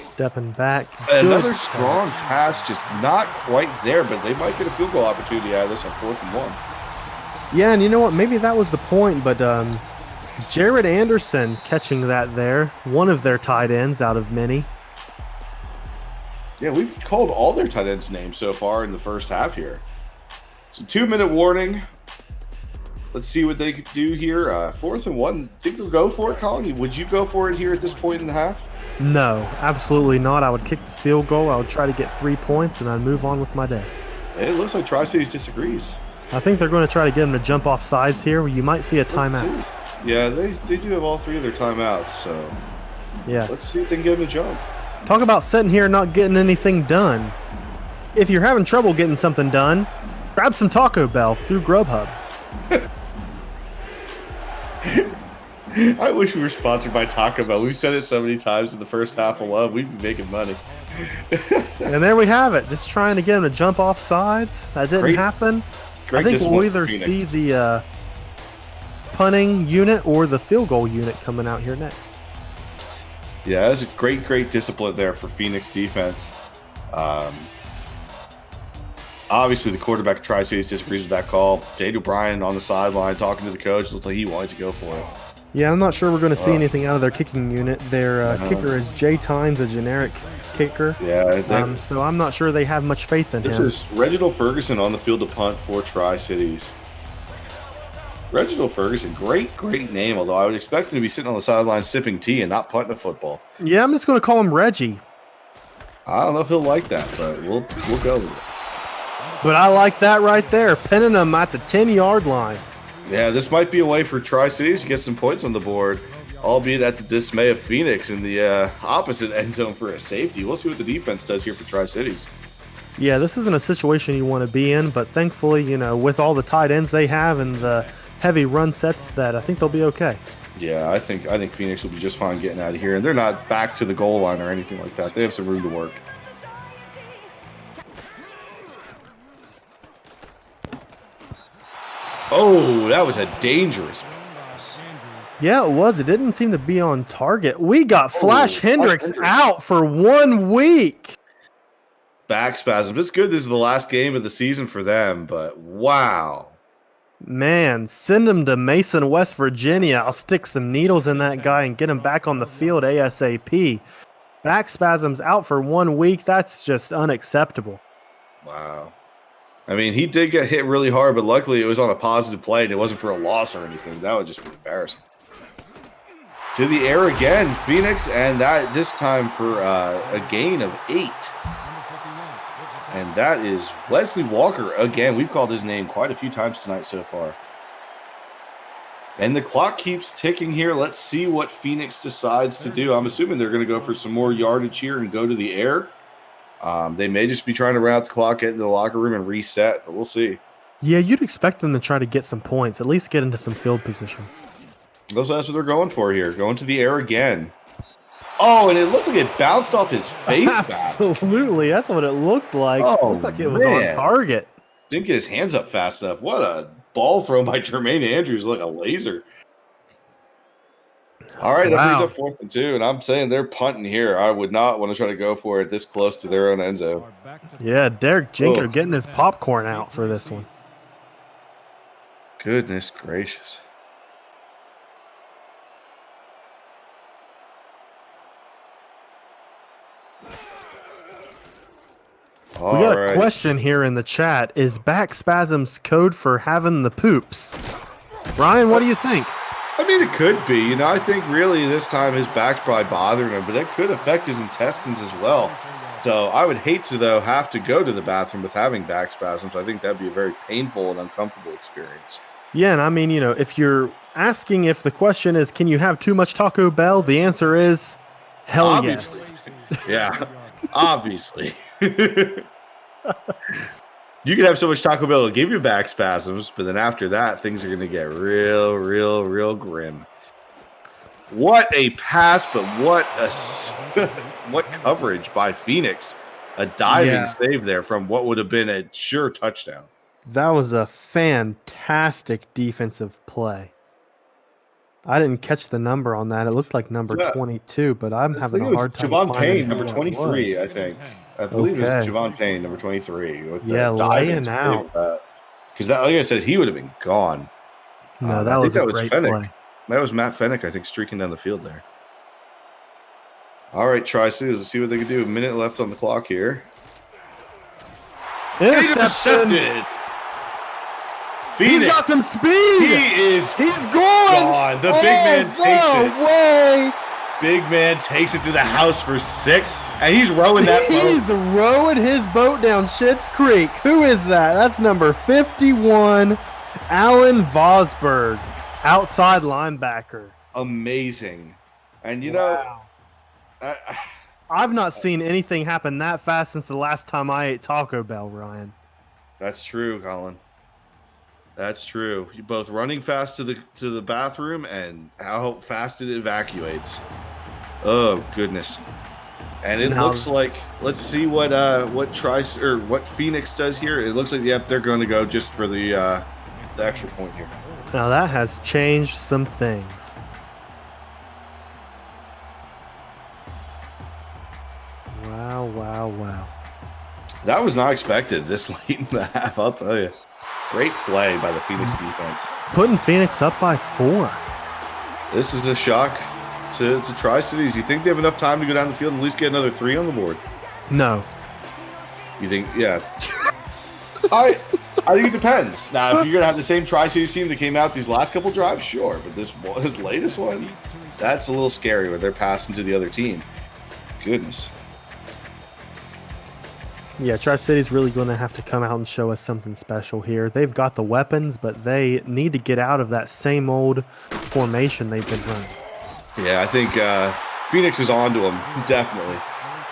Stepping back. Another strong pass, just not quite there, but they might get a field goal opportunity out of this on 4th and 1. Yeah, and you know what? Maybe that was the point, but Jared Anderson catching that there, one of their tight ends out of many. Yeah, we've called all their tight ends' names so far in the first half here. So 2-minute warning. Let's see what they could do here. 4th and 1. Think they'll go for it, Colin? Would you go for it here at this point in the half? No, absolutely not. I would kick the field goal. I would try to get 3 points, and I'd move on with my day. It looks like Tri-Cities disagrees. I think they're going to try to get them to jump off sides here. You might see a timeout. Yeah, they do have all 3 of their timeouts, so yeah. Let's see if they can get them to jump. Talk about sitting here and not getting anything done. If you're having trouble getting something done, grab some Taco Bell through Grubhub. I wish we were sponsored by Taco Bell. We've said it so many times in the first half alone. We'd be making money. And there we have it. Just trying to get them to jump off sides. That didn't happen. I think we'll either see the punting unit or the field goal unit coming out here next. Yeah, that's a great discipline there for Phoenix defense. Obviously, the quarterback of Tri-Cities disagrees with that call. Daniel Bryan on the sideline talking to the coach. Looked like he wanted to go for it. Yeah, I'm not sure we're going to see anything out of their kicking unit. Their kicker is Jay Tynes, a generic kicker. Yeah. So I'm not sure they have much faith in him. This is Reginald Ferguson on the field to punt for Tri-Cities. Reginald Ferguson, great name, although I would expect him to be sitting on the sideline sipping tea and not punting a football. Yeah, I'm just going to call him Reggie. I don't know if he'll like that, but we'll go with it. But I like that right there, pinning him at the 10-yard line. Yeah, this might be a way for Tri-Cities to get some points on the board. albeit at the dismay of Phoenix in the opposite end zone for a safety. We'll see what the defense does here for Tri-Cities. Yeah, this isn't a situation you want to be in, but thankfully, with all the tight ends they have and the heavy run sets, that I think they'll be okay. Yeah, I think Phoenix will be just fine getting out of here, and they're not back to the goal line or anything like that. They have some room to work. Oh, that was a dangerous pass. Yeah, it was. It didn't seem to be on target. We got Flash Hendricks Hendricks out for 1 week. Back spasms. It's good this is the last game of the season for them, but wow. Man, send him to Mason, West Virginia. I'll stick some needles in that guy and get him back on the field ASAP. Back spasms out for 1 week. That's just unacceptable. Wow. I mean, he did get hit really hard, but luckily it was on a positive play and it wasn't for a loss or anything. That would just be embarrassing. To the air again, Phoenix, and that this time for a gain of 8. And that is Wesley Walker again. We've called his name quite a few times tonight so far. And the clock keeps ticking here. Let's see what Phoenix decides to do. I'm assuming they're going to go for some more yardage here and go to the air. They may just be trying to run out the clock, get into the locker room, and reset, but we'll see. Yeah, you'd expect them to try to get some points, at least get into some field position. That's what they're going for here. Going to the air again. Oh, and it looked like it bounced off his face mask. Absolutely, that's what it looked like. Oh, it looked like it was on target. Didn't get his hands up fast enough. What a ball thrown by Jermaine Andrews, like a laser. All right, that brings up 4th and 2, and I'm saying they're punting here. I would not want to try to go for it this close to their own end zone. Yeah, Derek Jenko getting his popcorn out for this one. Goodness gracious. We got a question here in the chat. Is back spasms code for having the poops? Brian, what do you think? I mean, it could be. I think really this time his back's probably bothering him, but it could affect his intestines as well. So I would hate to, though, have to go to the bathroom with having back spasms. I think that'd be a very painful and uncomfortable experience. Yeah, and I mean, if you're asking if the question is, can you have too much Taco Bell? The answer is, hell obviously. Yes. Yeah, obviously. You can have so much Taco Bell to give you back spasms, but then after that, things are going to get real grim. What a pass, but what what coverage by Phoenix. A diving save there from what would have been a sure touchdown. That was a fantastic defensive play. I didn't catch the number on that. It looked like number 22, but I'm having a hard time Javon finding Payne, number 23, I think. I believe it was Javon Payne, number 23. With laying out. Because, like I said, he would have been gone. No, that was a great play. That was Matt Fennick, I think, streaking down the field there. All right, Tri-Cities, let's see what they can do. A minute left on the clock here. Intercepted. Phoenix. He's got some speed. He's gone. The big man takes it. Way. Big man takes it to the house for 6, and he's rowing that boat. He's rowing his boat down Schitt's Creek. Who is that? That's number 51, Alan Vosberg, outside linebacker. Amazing. And, I've not seen anything happen that fast since the last time I ate Taco Bell, Ryan. That's true, Colin. That's true. You're both running fast to the bathroom and how fast it evacuates. Oh goodness! And it looks like, let's see what Phoenix does here. It looks like they're going to go just for the extra point here. Now that has changed some things. Wow. That was not expected this late in the half, I'll tell you. Great play by the Phoenix defense. Putting Phoenix up by 4. This is a shock to Tri-Cities. You think they have enough time to go down the field and at least get another 3 on the board? No. You think, yeah. I think it depends. Now, if you're going to have the same Tri-Cities team that came out these last couple drives, sure. But this latest one, that's a little scary when they're passing to the other team. Goodness. Yeah, Tri-City's really going to have to come out and show us something special here. They've got the weapons, but they need to get out of that same old formation they've been running. Yeah, I think Phoenix is on to him, definitely.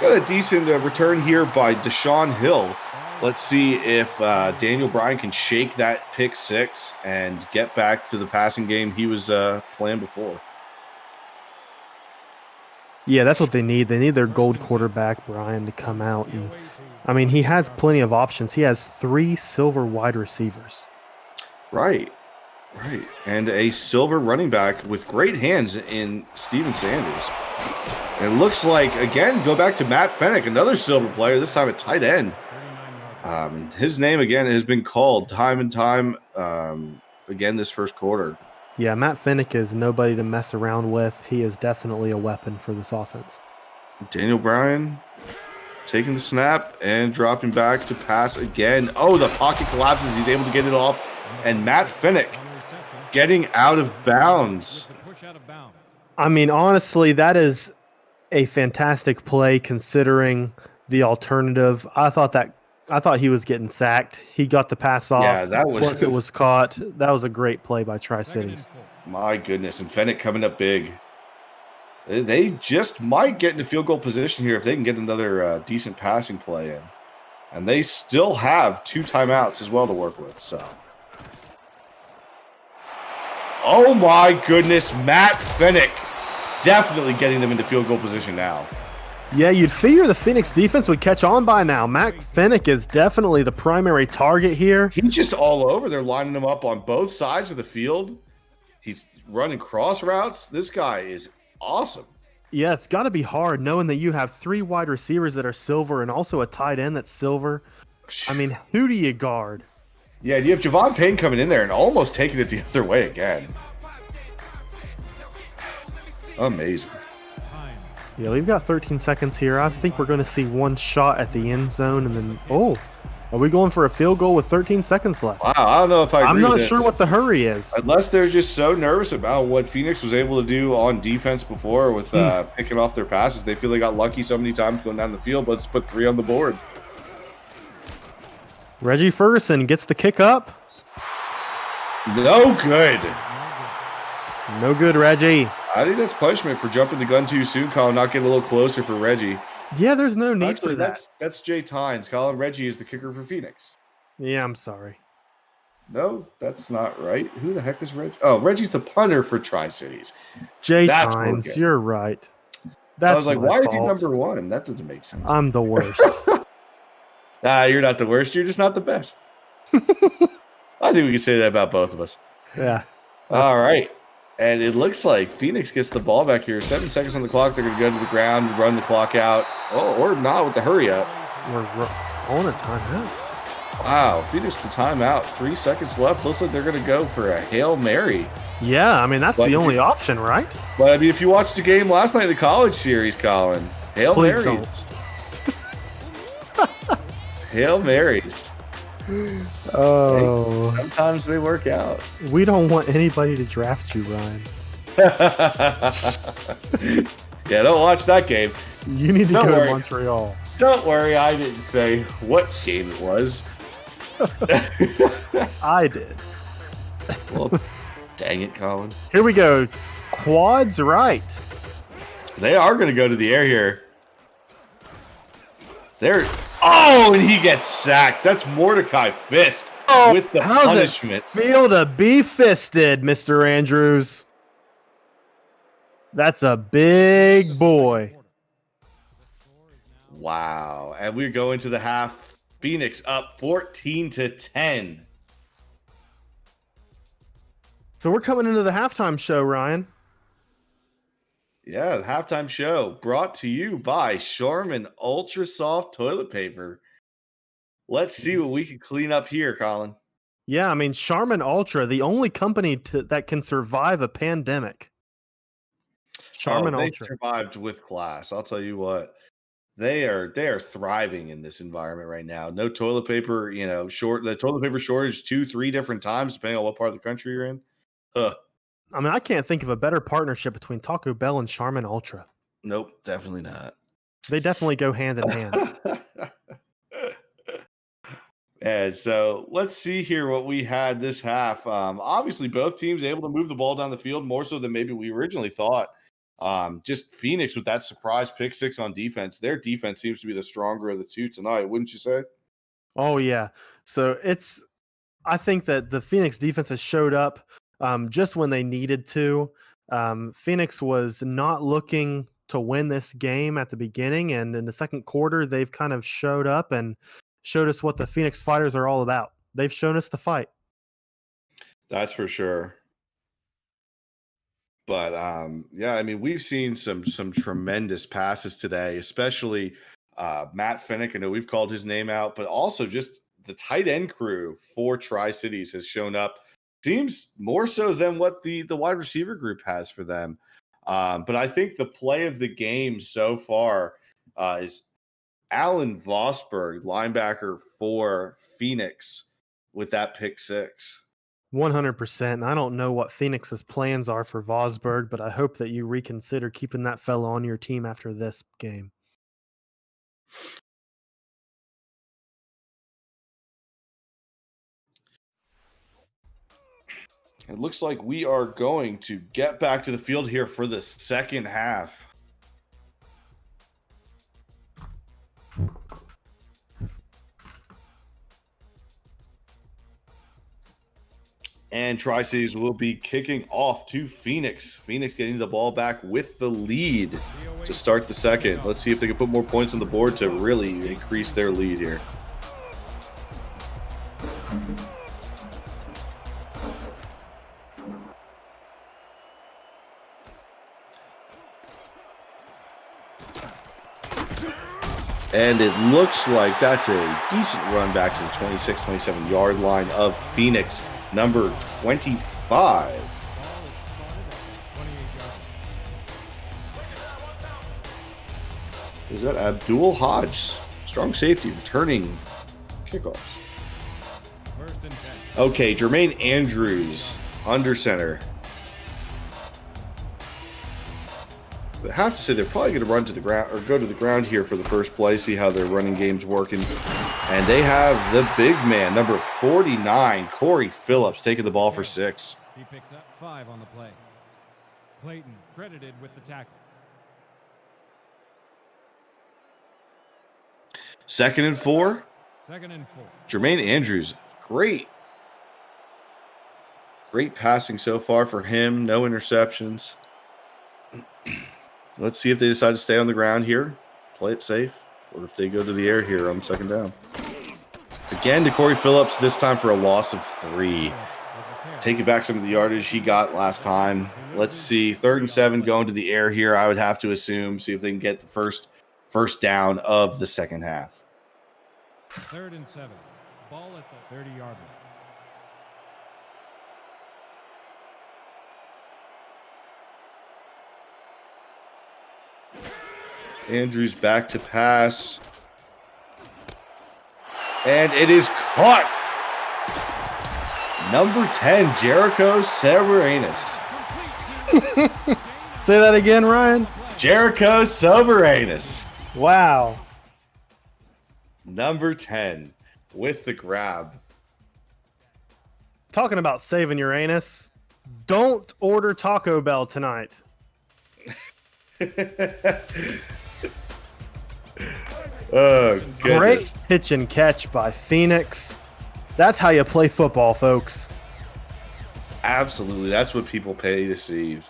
Got a decent return here by Deshaun Hill. Let's see if Daniel Bryan can shake that pick six and get back to the passing game he was playing before. Yeah, that's what they need. They need their gold quarterback, Brian, to come out. And I mean, he has plenty of options. He has 3 silver wide receivers. Right. And a silver running back with great hands in Steven Sanders. And it looks like, again, go back to Matt Fennick, another silver player, this time at tight end. His name, again, has been called time and time again this first quarter. Yeah, Matt Fennick is nobody to mess around with. He is definitely a weapon for this offense. Daniel Bryan taking the snap and dropping back to pass again. Oh, the pocket collapses. He's able to get it off. And Matt Fennick getting out of bounds. I mean, honestly, that is a fantastic play considering the alternative. I thought he was getting sacked. He got the pass off. Yeah, that was. Plus, it was caught. That was a great play by Tri-Cities. My goodness, and Fennick coming up big. They just might get into field goal position here if they can get another decent passing play in. And they still have 2 timeouts as well to work with. So, oh my goodness, Matt Fennick definitely getting them into field goal position now. Yeah, you'd figure the Phoenix defense would catch on by now. Matt Fennick is definitely the primary target here. He's just all over. They're lining him up on both sides of the field. He's running cross routes. This guy is awesome. Yeah, it's got to be hard knowing that you have 3 wide receivers that are silver and also a tight end that's silver. I mean, who do you guard? Yeah, you have Javon Payne coming in there and almost taking it the other way again. Amazing. Yeah, we've got 13 seconds here. I think we're going to see one shot at the end zone and then, are we going for a field goal with 13 seconds left? Wow, I don't know if I agree I'm not with sure this. what the hurry is. Unless they're just so nervous about what Phoenix was able to do on defense before with picking off their passes. They feel they got lucky so many times going down the field. Let's put 3 on the board. Reggie Ferguson gets the kick up. No good. No good, Reggie. I think that's punishment for jumping the gun too soon, Colin, not getting a little closer for Reggie. Yeah, there's no need Actually, for that. That's Jay Tynes. Colin, Reggie is the kicker for Phoenix. Yeah, I'm sorry. No, that's not right. Who the heck is Reggie? Oh, Reggie's the punter for Tri-Cities. Jay That's Tynes, you're right. That's I was like, my why is he fault. number 1? That doesn't make sense. I'm the worst. You're not the worst. You're just not the best. I think we can say that about both of us. Yeah. All right. And it looks like Phoenix gets the ball back here. 7 seconds on the clock. They're going to go to the ground, run the clock out. Oh, or not with the hurry up. We're on a timeout. Wow. Phoenix the timeout. 3 seconds left. Looks like they're going to go for a Hail Mary. Yeah, I mean, that's the only option, right? But, I mean, if you watched the game last night in the college series, Colin, Hail Please Marys. Hail Marys. Oh. Hey, sometimes they work out. We don't want anybody to draft you, Ryan. Yeah, don't watch that game. You need to Don't go worry. to Montreal. Don't worry, I didn't say what game it was. I did. Well, dang it, Colin. Here we go. Quads right. They are going to go to the air here. Oh, and he gets sacked. That's Mordecai Fist with the punishment. Feel to be fisted, Mr. Andrews. That's a big boy. Wow. And we're going to the half. Phoenix up 14-10. So we're coming into the halftime show, Ryan. Yeah, the halftime show brought to you by Charmin Ultra Soft Toilet Paper. Let's see what we can clean up here, Colin. Yeah, I mean, Charmin Ultra, the only company that can survive a pandemic. Charmin they Ultra survived with class. I'll tell you what. They are thriving in this environment right now. No toilet paper, the toilet paper shortage 2-3 different times, depending on what part of the country you're in. I mean, I can't think of a better partnership between Taco Bell and Charmin Ultra. Nope, definitely not. They definitely go hand in hand. And so let's see here what we had this half. Obviously, both teams able to move the ball down the field more so than maybe we originally thought. Just Phoenix with that surprise pick six on defense. Their defense seems to be the stronger of the two tonight, wouldn't you say? Oh yeah. So I think that the Phoenix defense has showed up just when they needed to. Phoenix was not looking to win this game at the beginning, and in the second quarter, they've kind of showed up and showed us what the Phoenix Fighters are all about. They've shown us the fight. That's for sure. But yeah, I mean, we've seen some tremendous passes today, especially Matt Finnick. I know we've called his name out, but also just the tight end crew for Tri-Cities has shown up. Seems more so than what the wide receiver group has for them. But I think the play of the game so far is Alan Vosberg, linebacker for Phoenix, with that pick six. 100%. I don't know what Phoenix's plans are for Vosberg, but I hope that you reconsider keeping that fellow on your team after this game. It looks like we are going to get back to the field here for the second half. And Tri-Cities will be kicking off to Phoenix. Phoenix getting the ball back with the lead to start the second. Let's see if they can put more points on the board to really increase their lead here. And it looks like that's a decent run back to the 26, 27-yard line of Phoenix, number 25. Is that Abdul Hodge? Strong safety, returning kickoffs. Okay, Jermaine Andrews, under center. I have to say they're probably going to run to the ground or go to the ground here for the first play, see how their running game's working. And they have the big man, number 49, Corey Phillips, taking the ball for 6. He picks up 5 on the play. Clayton credited with the tackle. 2nd and 4. 2nd and 4. Jermaine Andrews, great passing so far for him. No interceptions. Let's see if they decide to stay on the ground here, play it safe, or if they go to the air here on 2nd down. Again to Corey Phillips, this time for a loss of 3. Taking back some of the yardage he got last time. Let's see, 3rd and 7 going to the air here, I would have to assume, see if they can get the first down of the second half. 3rd and 7, ball at the 30-yard line. Andrews back to pass. And it is caught. Number 10, Jericho Severanis. Say that again, Ryan. Jericho Severanis. Wow. Number 10 with the grab. Talking about saving your anus, don't order Taco Bell tonight. Oh, goodness. Great pitch and catch by Phoenix. That's how you play football, folks. Absolutely. That's what people pay to see.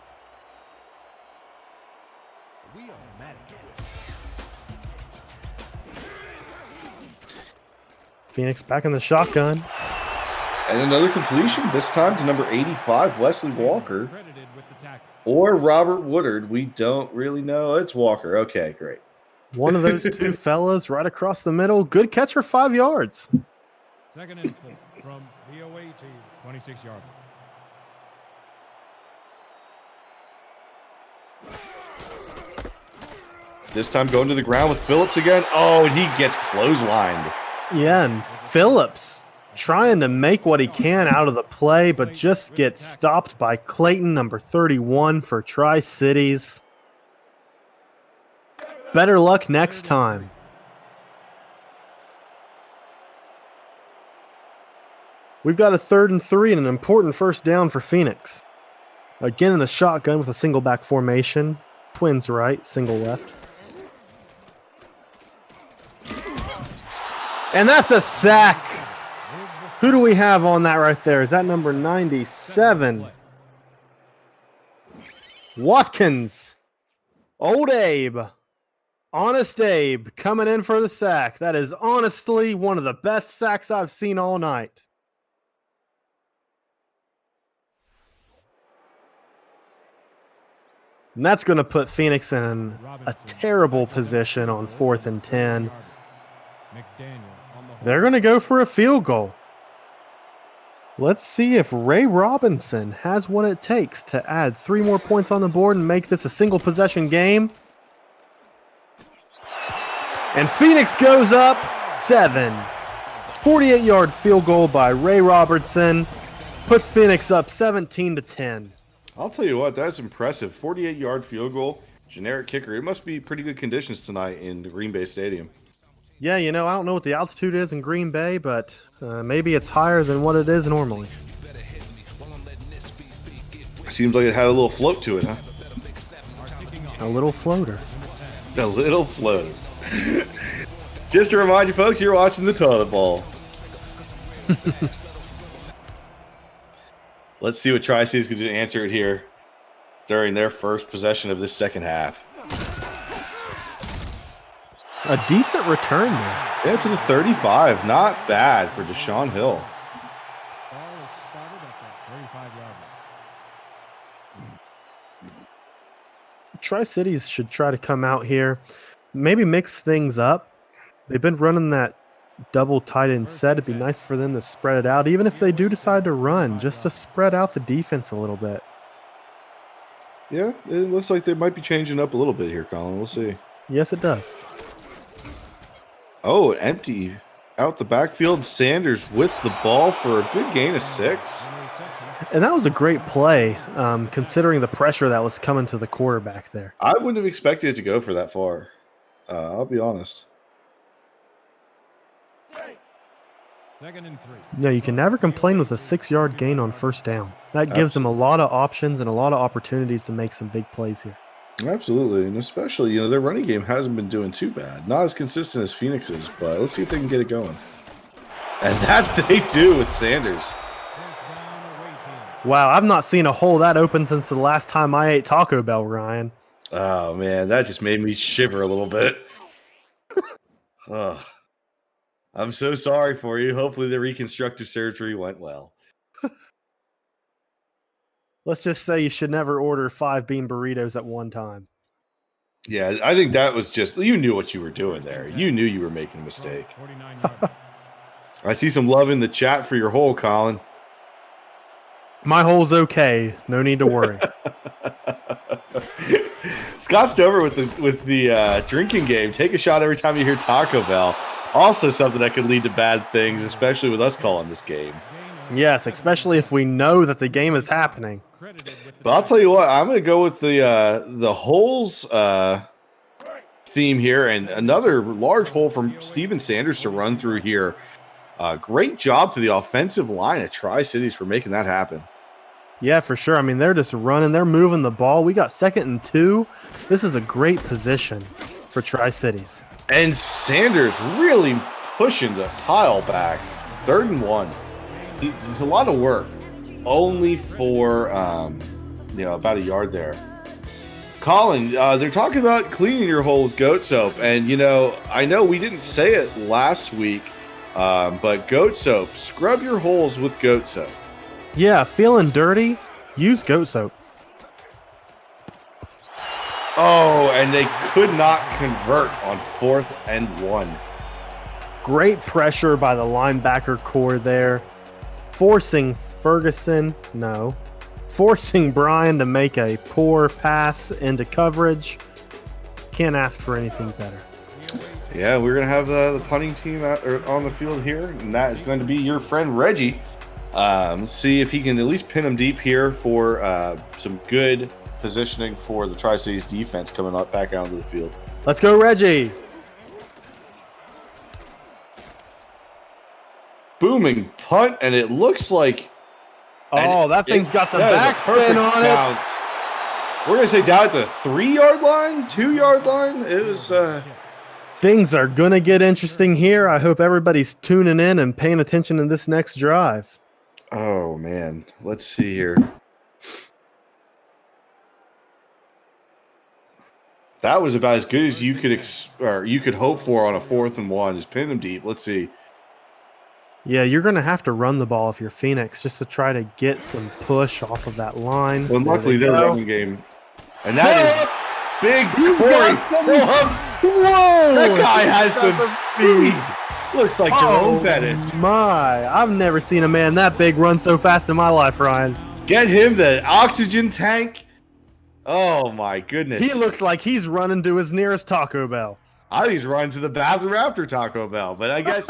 Phoenix back in the shotgun. And another completion, this time to number 85, Wesley Walker. Or Robert Woodard. We don't really know. It's Walker. Okay, great. One of those two fellas right across the middle. Good catch for 5 yards. 2nd and 4 from the away team, 26-yard. This time going to the ground with Phillips again. Oh, and he gets clotheslined. Yeah, and Phillips trying to make what he can out of the play, but just gets stopped by Clayton, number 31 for Tri-Cities. Better luck next time. We've got a 3rd and 3 and an important first down for Phoenix. Again in the shotgun with a single back formation. Twins right, single left. And that's a sack. Who do we have on that right there? Is that number 97? Watkins. Old Abe. Honest Abe coming in for the sack. That is honestly one of the best sacks I've seen all night. And that's going to put Phoenix in a terrible position on 4th and 10. They're going to go for a field goal. Let's see if Ray Robinson has what it takes to add 3 more points on the board and make this a single possession game. And Phoenix goes up 7. 48-yard field goal by Ray Robertson puts Phoenix up 17-10. I'll tell you what, that's impressive. 48-yard field goal, generic kicker. It must be pretty good conditions tonight in the Green Bay Stadium. Yeah, I don't know what the altitude is in Green Bay, but maybe it's higher than what it is normally. Seems like it had a little float to it, huh? A little floater. A little float. Just to remind you folks, you're watching the Toilet Bowl. Let's see what Tri-Cities can do to answer it here during their first possession of this second half. A decent return there. Yeah, to the 35. Not bad for Deshaun Hill. Ball is spotted at the 35-yard line. Tri-Cities should try to come out here, maybe mix things up. They've been running that double tight end set. It'd be nice for them to spread it out, even if they do decide to run, just to spread out the defense a little bit. Yeah, it looks like they might be changing up a little bit here, Colin. We'll see. Yes, it does. Oh, empty out the backfield. Sanders with the ball for a good gain of 6. And that was a great play, considering the pressure that was coming to the quarterback there. I wouldn't have expected it to go for that far. I'll be honest. 2nd and 3. No, you can never complain with a 6-yard gain on first down. That gives them a lot of options and a lot of opportunities to make some big plays here. Absolutely, and especially, their running game hasn't been doing too bad. Not as consistent as Phoenix's, but let's see if they can get it going. And that they do with Sanders. Wow, I've not seen a hole that open since the last time I ate Taco Bell, Ryan. Oh, man, that just made me shiver a little bit. Oh, I'm so sorry for you. Hopefully the reconstructive surgery went well. Let's just say you should never order 5 bean burritos at one time. Yeah, I think that was just, you knew what you were doing there. You knew you were making a mistake. I see some love in the chat for your hole, Colin. My hole's okay. No need to worry. Scott Stover with the drinking game. Take a shot every time you hear Taco Bell. Also something that could lead to bad things, especially with us calling this game. Yes, especially if we know that the game is happening. But I'll tell you what, I'm going to go with the holes theme here, and another large hole from Steven Sanders to run through here. Great job to the offensive line at Tri-Cities for making that happen. Yeah, for sure. I mean, they're just running. They're moving the ball. We got 2nd and 2. This is a great position for Tri-Cities. And Sanders really pushing the pile back. 3rd and 1. A lot of work. Only for, about a yard there. Colin, they're talking about cleaning your hole with goat soap. And, I know we didn't say it last week, but goat soap, scrub your holes with goat soap. Yeah, feeling dirty, use goat soap. Oh, and they could not convert on 4th and 1. Great pressure by the linebacker core there. Forcing Brian to make a poor pass into coverage. Can't ask for anything better. Yeah, we're going to have the punting team on the field here, and that is going to be your friend Reggie. See if he can at least pin him deep here for some good positioning for the Tri-Cities defense coming up back out into the field. Let's go, Reggie. Booming punt, and it looks like... Oh, that thing's got some backspin on it. We're going to say down at the 3-yard line, 2-yard line. It was Things are going to get interesting here. I hope everybody's tuning in and paying attention in this next drive. oh, man. Let's see here. That was about as good as you could hope for on a 4th and 1. Just pin them deep. Let's see. Yeah, you're going to have to run the ball if you're Phoenix just to try to get some push off of that line. Well, luckily their running game. And that is big He's Corey got some- Phillips. Whoa! That guy has some speed. Looks like Jerome Bennett. My, I've never seen a man that big run so fast in my life, Ryan. Get him the oxygen tank. Oh, my goodness. He looks like he's running to his nearest Taco Bell. I think he's running to the bathroom after Taco Bell. But I guess,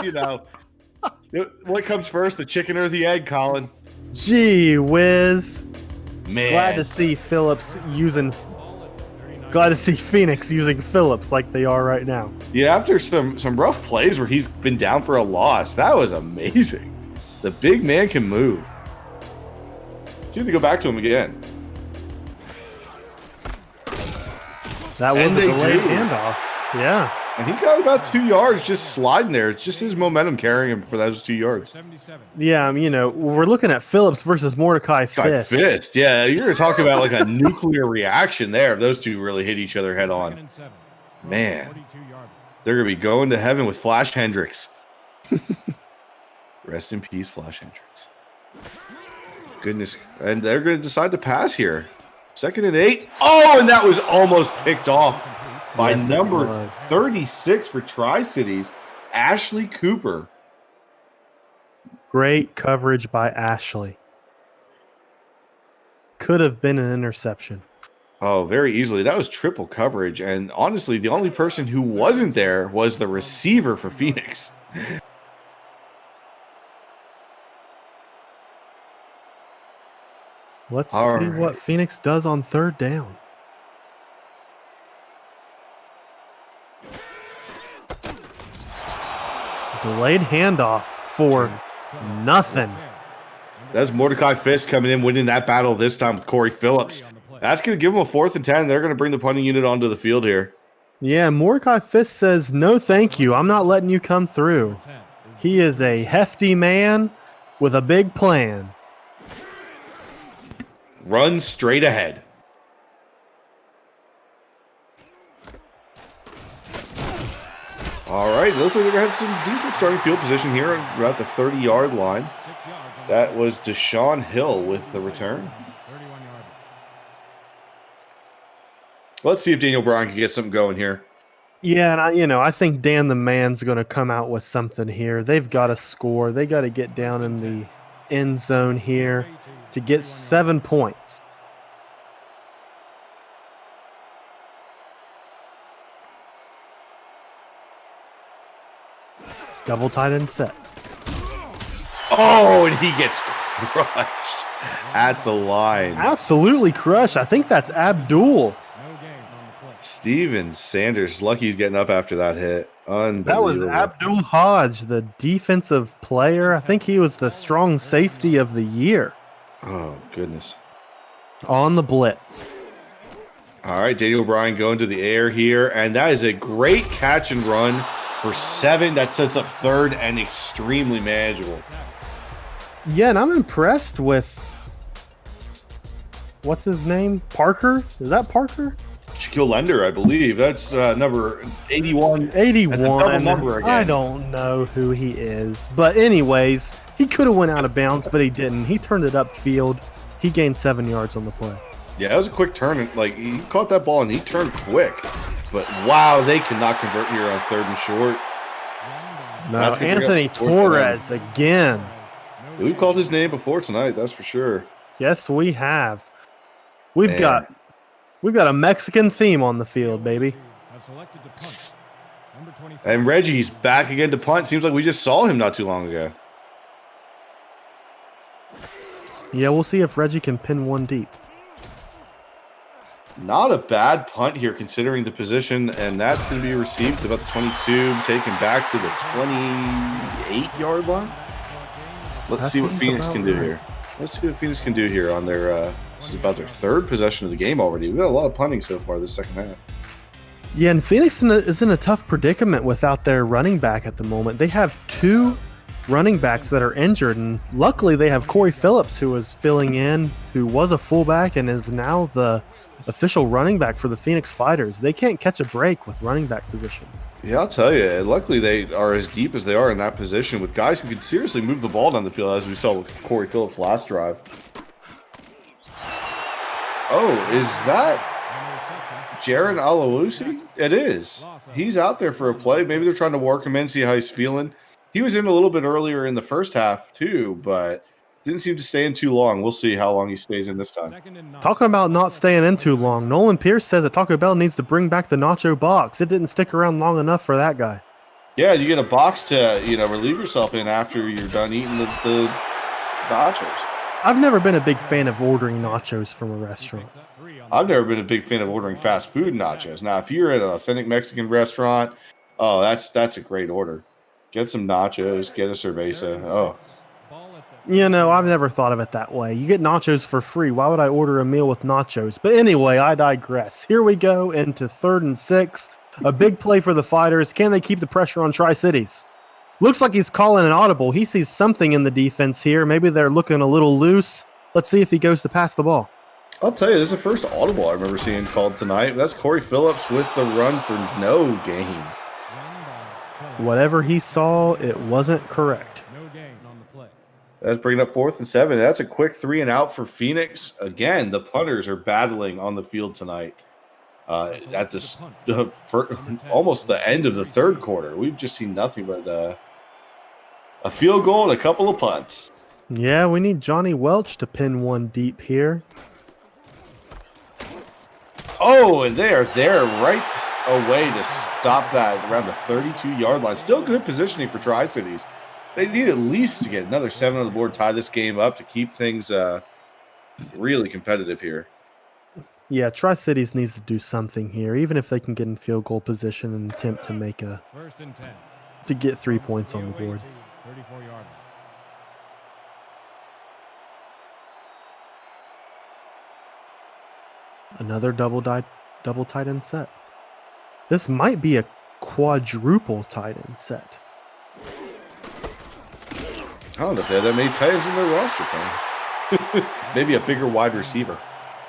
what comes first, the chicken or the egg, Colin? Gee whiz. Man. Glad to see Phoenix using Phillips like they are right now. Yeah, after some rough plays where he's been down for a loss, that was amazing. The big man can move. See if they go back to him again. That was And a they delayed do. handoff. Yeah. And he got about 2 yards just sliding there. It's just his momentum carrying him for those 2 yards. 77. Yeah, we're looking at Phillips versus Mordecai Fist. Yeah, you're going to talk about like a nuclear reaction there if those two really hit each other head Second on. and 7. Man. 42-yard. They're going to be going to heaven with Flash Hendricks. Rest in peace, Flash Hendricks. Goodness. And they're going to decide to pass here. 2nd and 8. Oh, and that was almost picked off by Yes, it number was. 36 for Tri-Cities, Ashley Cooper. Great coverage by Ashley. Could have been an interception. Oh, very easily. That was triple coverage. And honestly, the only person who wasn't there was the receiver for Phoenix. Let's All see right. what Phoenix does on 3rd down. Delayed handoff for nothing. That's Mordecai Fist coming in, winning that battle this time with Corey Phillips. That's going to give them a 4th and 10. They're going to bring the punting unit onto the field here. Yeah, Mordecai Fist says, no thank you. I'm not letting you come through. He is a hefty man with a big plan. Run straight ahead. All right, looks like they're going to have some decent starting field position here about the 30-yard line. 6 yards on That was Deshaun Hill with the return. 31-yard. Let's see if Daniel Bryan can get something going here. Yeah, and I think Dan the Man's going to come out with something here. They've got to score. They got to get down in the end zone here to get 7 points. Double tight end set. Oh, and he gets crushed at the line. Absolutely crushed. I think that's Abdul. No gain on the play. Steven Sanders, lucky he's getting up after that hit. That was Unbelievable. Abdul Hodge, the defensive player. I think he was the strong safety of the year Oh, goodness. on the blitz. All right, Daniel Bryan going to the air here, and that is a great catch and run for 7. That sets up 3rd and extremely manageable. Yeah, and I'm impressed with what's his name? Parker? Is that Parker? Shaquille Lender, I believe. That's number 81. 81. That's a double number again. I don't know who he is. But anyways, he could have went out of bounds, but he didn't. He turned it upfield. He gained 7 yards on the play. Yeah, that was a quick turn. And, he caught that ball, and he turned quick. But, wow, they cannot convert here on 3rd and short. No, That's gonna bring Anthony up 4th and 9. Torres again. We've called his name before tonight, that's for sure. Yes, we have. We've Man. got a Mexican theme on the field, baby. Have selected to punt. Number 25. And Reggie's back again to punt. Seems like we just saw him not too long ago. Yeah, we'll see if Reggie can pin one deep. Not a bad punt here considering the position, and that's going to be received about the 22, taken back to the 28-yard line. Let's That see what seems Phoenix about can do right. here. Let's see what Phoenix can do here on their. This is about their third possession of the game already. We got a lot of punting so far this second half. Yeah, and Phoenix is in a tough predicament without their running back at the moment. They have 2 running backs that are injured, and luckily they have Corey Phillips, who is filling in, who was a fullback and is now the official running back for the Phoenix Fighters. They can't catch a break with running back positions. Yeah, I'll tell you. Luckily, they are as deep as they are in that position with guys who can seriously move the ball down the field, as we saw with Corey Phillips last drive. Oh, is that Jaron Alawusi? It is. He's out there for a play. Maybe they're trying to work him in, see how he's feeling. He was in a little bit earlier in the first half, too, but didn't seem to stay in too long. We'll see how long he stays in this time. Talking about not staying in too long, Nolan Pierce says that Taco Bell needs to bring back the nacho box. It didn't stick around long enough for that guy. Yeah, you get a box to relieve yourself in after you're done eating the nachos. I've never been a big fan of ordering nachos from a restaurant. I've never been a big fan of ordering fast food nachos. Now, if you're at an authentic Mexican restaurant, oh, that's a great order. Get some nachos, get a cerveza. Oh. You know, I've never thought of it that way. You get nachos for free. Why would I order a meal with nachos? But anyway, I digress. Here we go into 3rd and 6. A big play for the Fighters. Can they keep the pressure on Tri-Cities? Looks like he's calling an audible. He sees something in the defense here. Maybe they're looking a little loose. Let's see if he goes to pass the ball. I'll tell you, this is the first audible I remember seeing called tonight. That's Corey Phillips with the run for no gain. Whatever he saw, it wasn't correct. That's bringing up 4th and 7. That's a quick 3 and out for Phoenix. Again, the punters are battling on the field tonight. At this almost the end of the 3rd quarter, we've just seen nothing but a field goal and a couple of punts. Yeah, we need Johnny Welch to pin one deep here. Oh, and they are there right away to stop that around the 32-yard line. Still good positioning for Tri-Cities. They need at least to get another 7 on the board, tie this game up to keep things really competitive here. Yeah, Tri-Cities needs to do something here, even if they can get in field goal position and attempt to make a 1st and 10. to get 3 points on the board. 34-yard. Another double tight end set. This might be a quadruple tight end set. I don't know if they have that many tight ends in their roster playing. Maybe a bigger wide receiver.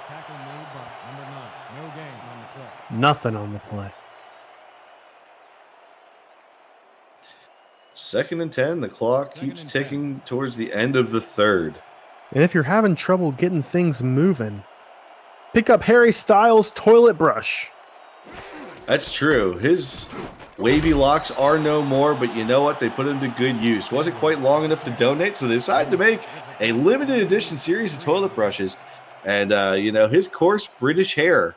Tackle made by number 9. No gain on the play. Nothing on the play. 2nd and 10. The clock keeps ticking towards the end of the 3rd. And if you're having trouble getting things moving, pick up Harry Styles' toilet brush. That's true. His wavy locks are no more, but you know what? They put him to good use. Wasn't quite long enough to donate, so they decided to make a limited edition series of toilet brushes. And, his coarse British hair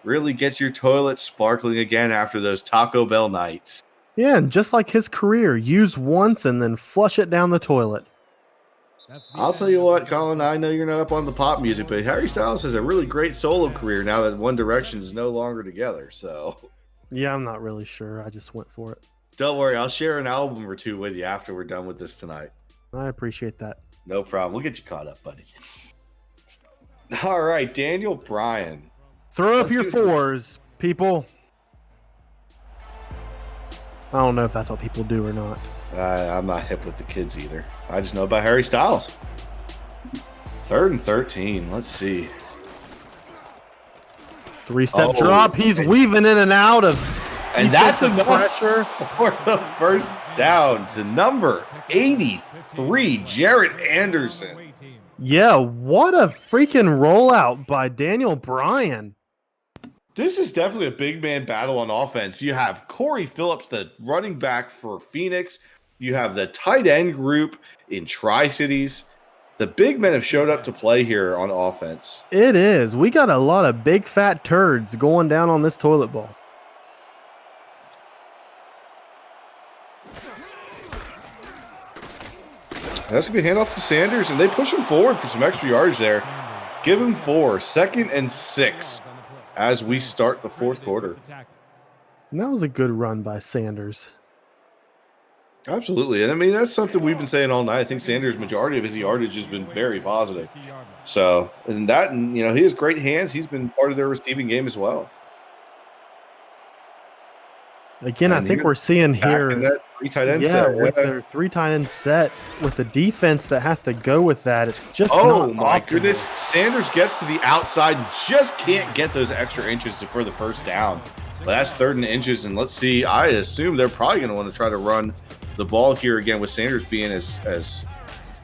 really gets your toilet sparkling again after those Taco Bell nights. Yeah, and just like his career, use once and then flush it down the toilet. I'll tell you what, Colin, I know you're not up on the pop music, but Harry Styles has a really great solo career now that One Direction is no longer together, so. Yeah, I'm not really sure. I just went for it. Don't worry, I'll share an album or 2 with you after we're done with this tonight. I appreciate that. No problem. We'll get you caught up, buddy. All right, Daniel Bryan. Throw up your 4s, people. I don't know if that's what people do or not. I'm not hip with the kids either. I just know about Harry Styles. 3rd and 13. Let's see. 3-step drop. He's weaving in and out of and that's enough pressure for the first down to number 83, Jarrett Anderson. Yeah, what a freaking rollout by Daniel Bryan. This is definitely a big man battle on offense. You have Corey Phillips, the running back for Phoenix. You have the tight end group in Tri-Cities. The big men have showed up to play here on offense. It is. We got a lot of big fat turds going down on this toilet bowl. That's going to be a handoff to Sanders, and they push him forward for some extra yards there. Give him 4, 2nd and 6 as we start the 4th quarter. And that was a good run by Sanders. Absolutely. And I mean, that's something we've been saying all night. I think Sanders' majority of his yardage has been very positive. So, and you know, he has great hands. He's been part of their receiving game as well. Again, I And think here, we're seeing back in here, that 3 tight end yeah, set. with Yeah. their 3 tight end set, with the defense that has to go with that, it's just Oh not my optimal. goodness. Sanders gets to the outside, just can't get those extra inches for the first down. But that's 3rd and inches, and let's see. I assume they're probably going to want to try to run the ball here again, with Sanders being as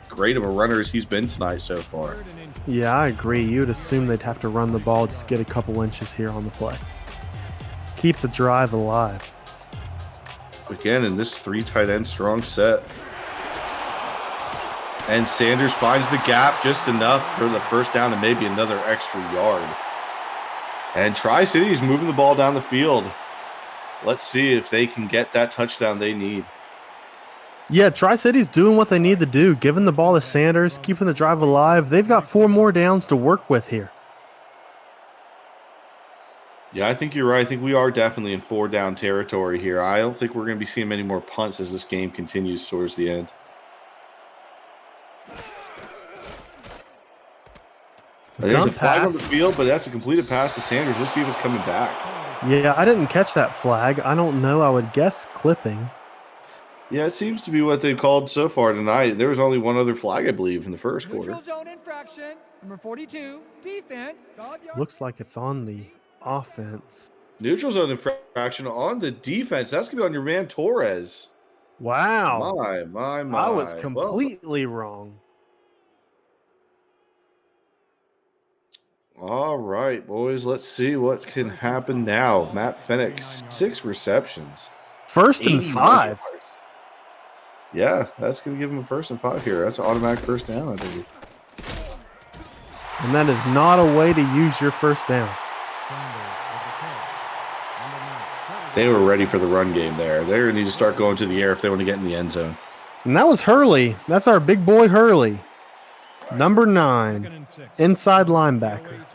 great of a runner as he's been tonight so far. Yeah, I agree. You'd assume they'd have to run the ball, just get a couple inches here on the play. Keep the drive alive. Again, in this 3 tight end strong set. And Sanders finds the gap just enough for the first down and maybe another extra yard. And Tri-City is moving the ball down the field. Let's see if they can get that touchdown they need. Yeah, Tri-City's doing what they need to do, giving the ball to Sanders, keeping the drive alive. They've got 4 more downs to work with here. Yeah, I think you're right. I think we are definitely in 4-down territory here. I don't think we're going to be seeing many more punts as this game continues towards the end. There's a flag on the field, but that's a completed pass to Sanders. We'll see if it's coming back. Yeah, I didn't catch that flag. I don't know. I would guess clipping. Yeah, it seems to be what they've called so far tonight. There was only one other flag, I believe, in the first quarter. Neutral zone infraction, number 42, defense. Looks like it's on the offense. Neutral zone infraction on the defense. That's going to be on your man Torres. Wow. My. I was completely wrong. All right, boys. Let's see what can happen now. Matt Phoenix, 6 receptions. 1st and 5. yards. Yeah, that's going to give him a 1st and 5 here. That's an automatic first down, I believe. And that is not a way to use your first down. They were ready for the run game there. They're going to need to start going to the air if they want to get in the end zone. And that was Hurley. That's our big boy Hurley. Number 9, inside linebacker.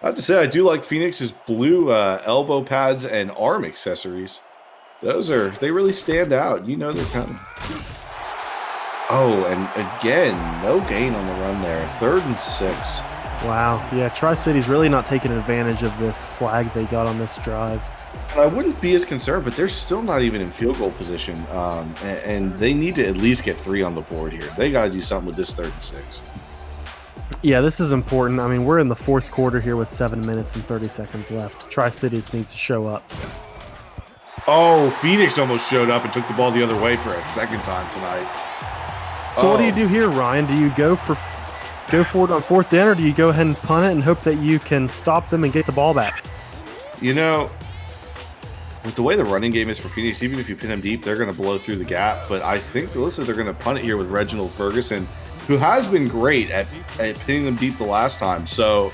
I have to say, I do like Phoenix's blue elbow pads and arm accessories. They really stand out. You know they're coming. Oh, and again, no gain on the run there. 3rd and 6. Wow. Yeah, Tri-City's really not taking advantage of this flag they got on this drive. I wouldn't be as concerned, but they're still not even in field goal position. And they need to at least get 3 on the board here. They got to do something with this 3rd and 6. Yeah, this is important. I mean, we're in the 4th quarter here with 7 minutes and 30 seconds left. Tri-Cities needs to show up. Oh, Phoenix almost showed up and took the ball the other way for a 2nd time tonight. So what do you do here, Ryan? Do you go for it on 4th down, or do you go ahead and punt it and hope that you can stop them and get the ball back? You know, with the way the running game is for Phoenix, even if you pin them deep, they're going to blow through the gap. But I think, listen, they're going to punt it here with Reginald Ferguson, who has been great at pinning them deep the last time. So,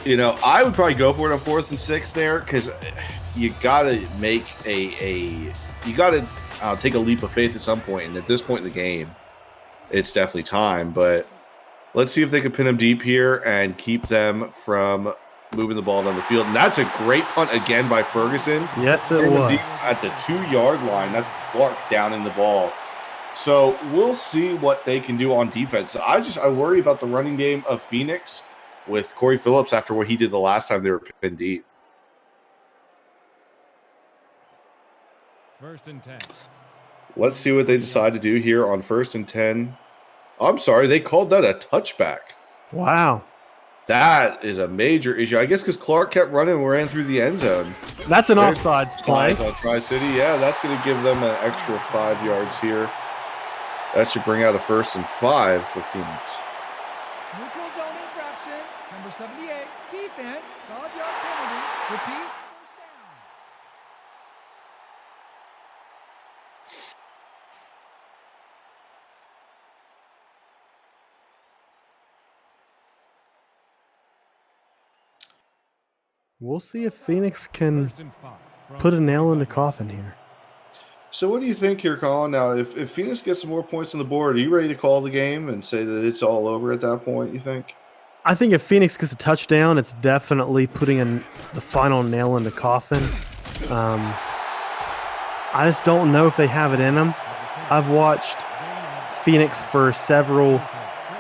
you know, I would probably go for it on 4th and 6 there, because you got to make you got to take a leap of faith at some point. And at this point in the game, it's definitely time. But let's see if they can pin them deep here and keep them from moving the ball down the field. And that's a great punt again by Ferguson. Yes, it was. At the 2-yard line, that's Clark down in the ball. So we'll see what they can do on defense. I worry about the running game of Phoenix with Corey Phillips after what he did the last time they were pinned deep. 1st and 10. Let's see what they decide to do here on 1st and 10. I'm sorry, they called that a touchback. Wow. That is a major issue. I guess because Clark kept running and ran through the end zone. That's an offsides play. On Tri-City. Yeah, that's going to give them an extra 5 yards here. That should bring out a 1st and 5 for Phoenix. Neutral zone infraction, number 78, defense, 5-yard penalty, repeat, 1st down. We'll see if Phoenix can put a nail in the coffin here. So what do you think here, Colin? Now, if Phoenix gets some more points on the board, are you ready to call the game and say that it's all over at that point, you think? I think if Phoenix gets a touchdown, it's definitely putting the final nail in the coffin. I just don't know if they have it in them. I've watched Phoenix for several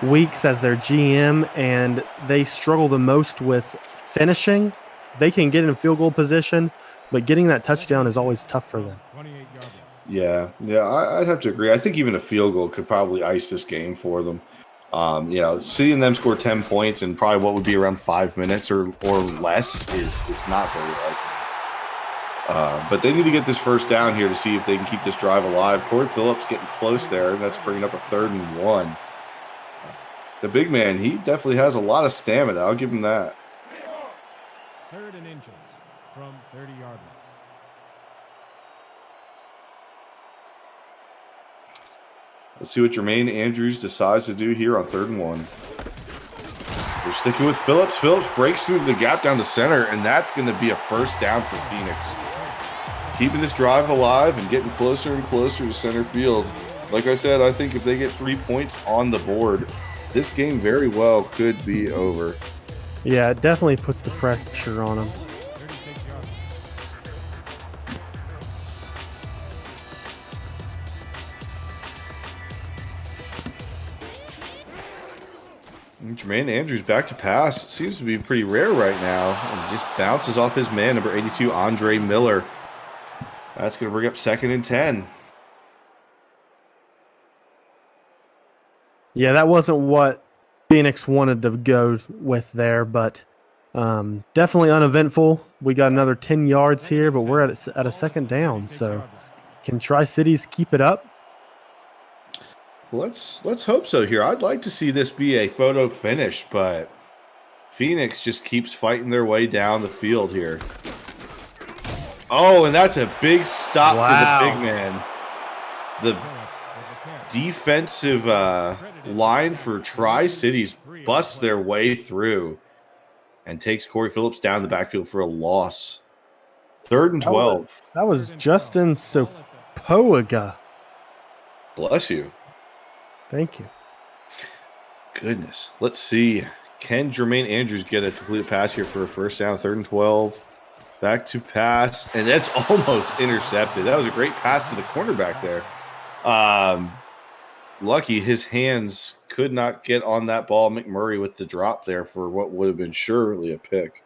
weeks as their GM, and they struggle the most with finishing. They can get in field goal position, but getting that touchdown is always tough for them. Yeah, I'd have to agree. I think even a field goal could probably ice this game for them. Seeing them score 10 points in probably what would be around 5 minutes or less is not very likely. But they need to get this first down here to see if they can keep this drive alive. Corey Phillips getting close there, and that's bringing up a 3rd and 1. The big man, he definitely has a lot of stamina. I'll give him that. 3rd and inches from 30-yard line. Let's see what Jermaine Andrews decides to do here on 3rd and 1. They're sticking with Phillips. Phillips breaks through the gap down the center, and that's going to be a first down for Phoenix. Keeping this drive alive and getting closer and closer to center field. Like I said, I think if they get 3 points on the board, this game very well could be over. Yeah, it definitely puts the pressure on them. 36 yards. Jermaine Andrews back to pass. Seems to be pretty rare right now. And just bounces off his man, number 82, Andre Miller. That's going to bring up 2nd and 10. Yeah, that wasn't what Phoenix wanted to go with there, but definitely uneventful. We got another 10 yards here, but we're at a 2nd down. So can Tri-Cities keep it up? Let's hope so here. I'd like to see this be a photo finish, but Phoenix just keeps fighting their way down the field here. Oh, and that's a big stop for the big man. The defensive line for Tri-Cities busts their way through and takes Corey Phillips down the backfield for a loss. 3rd and 12. That was Justin Sopoaga. Bless you. Thank you. Goodness. Let's see. Can Jermaine Andrews get a completed pass here for a first down? 3rd and 12. Back to pass. And that's almost intercepted. That was a great pass to the cornerback there. Lucky his hands could not get on that ball. McMurray with the drop there for what would have been surely a pick.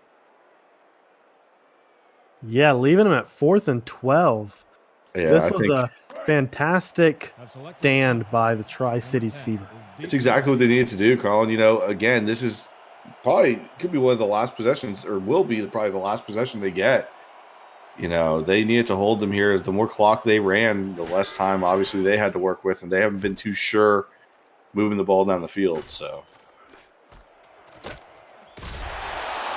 Yeah, leaving him at 4th and 12. Yeah, this was a fantastic stand by the Tri-Cities Fever. It's exactly what they needed to do, Colin. Again, this is probably could be one of the last possessions, or will be probably the last possession they get. They needed to hold them here. The more clock they ran, the less time obviously they had to work with, and they haven't been too sure moving the ball down the field. So,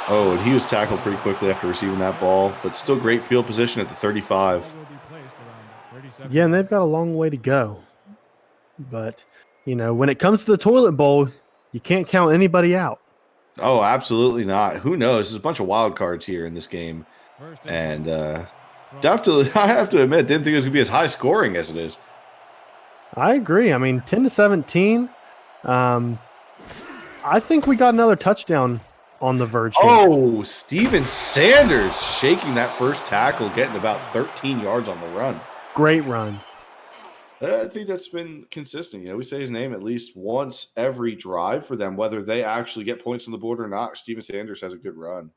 and he was tackled pretty quickly after receiving that ball, but still great field position at the 35. Yeah, and they've got a long way to go. But, when it comes to the toilet bowl, you can't count anybody out. Oh, absolutely not. Who knows? There's a bunch of wild cards here in this game. And I have to admit, didn't think it was going to be as high scoring as it is. I agree. 10-17. I think we got another touchdown on the verge here. Oh, Steven Sanders shaking that first tackle, getting about 13 yards on the run. Great run. I think that's been consistent. We say his name at least once every drive for them, whether they actually get points on the board or not. Steven Sanders has a good run.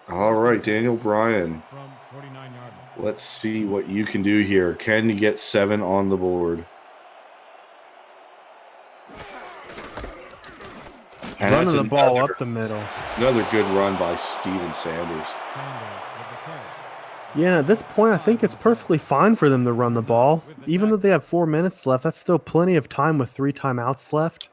All right, Daniel Bryan. Let's see what you can do here. Can you get 7 on the board? And running the ball up the middle. Another good run by Steven Sanders. Yeah, at this point, I think it's perfectly fine for them to run the ball. Even though they have 4 minutes left, that's still plenty of time with 3 timeouts left.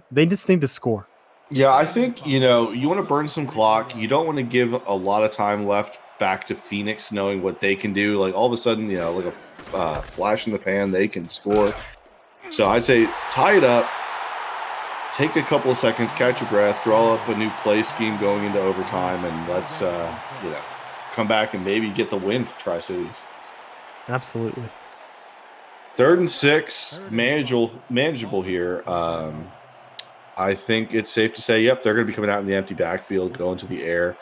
They just need to score. Yeah, I think, you want to burn some clock. You don't want to give a lot of time left back to Phoenix, knowing what they can do. Like, all of a sudden, like a flash in the pan, they can score. So I'd say tie it up. Take a couple of seconds, catch your breath, draw up a new play scheme going into overtime, and let's, come back and maybe get the win for Tri-Cities. Absolutely. 3rd and 6, manageable here. I think it's safe to say, yep, they're going to be coming out in the empty backfield, going to the air.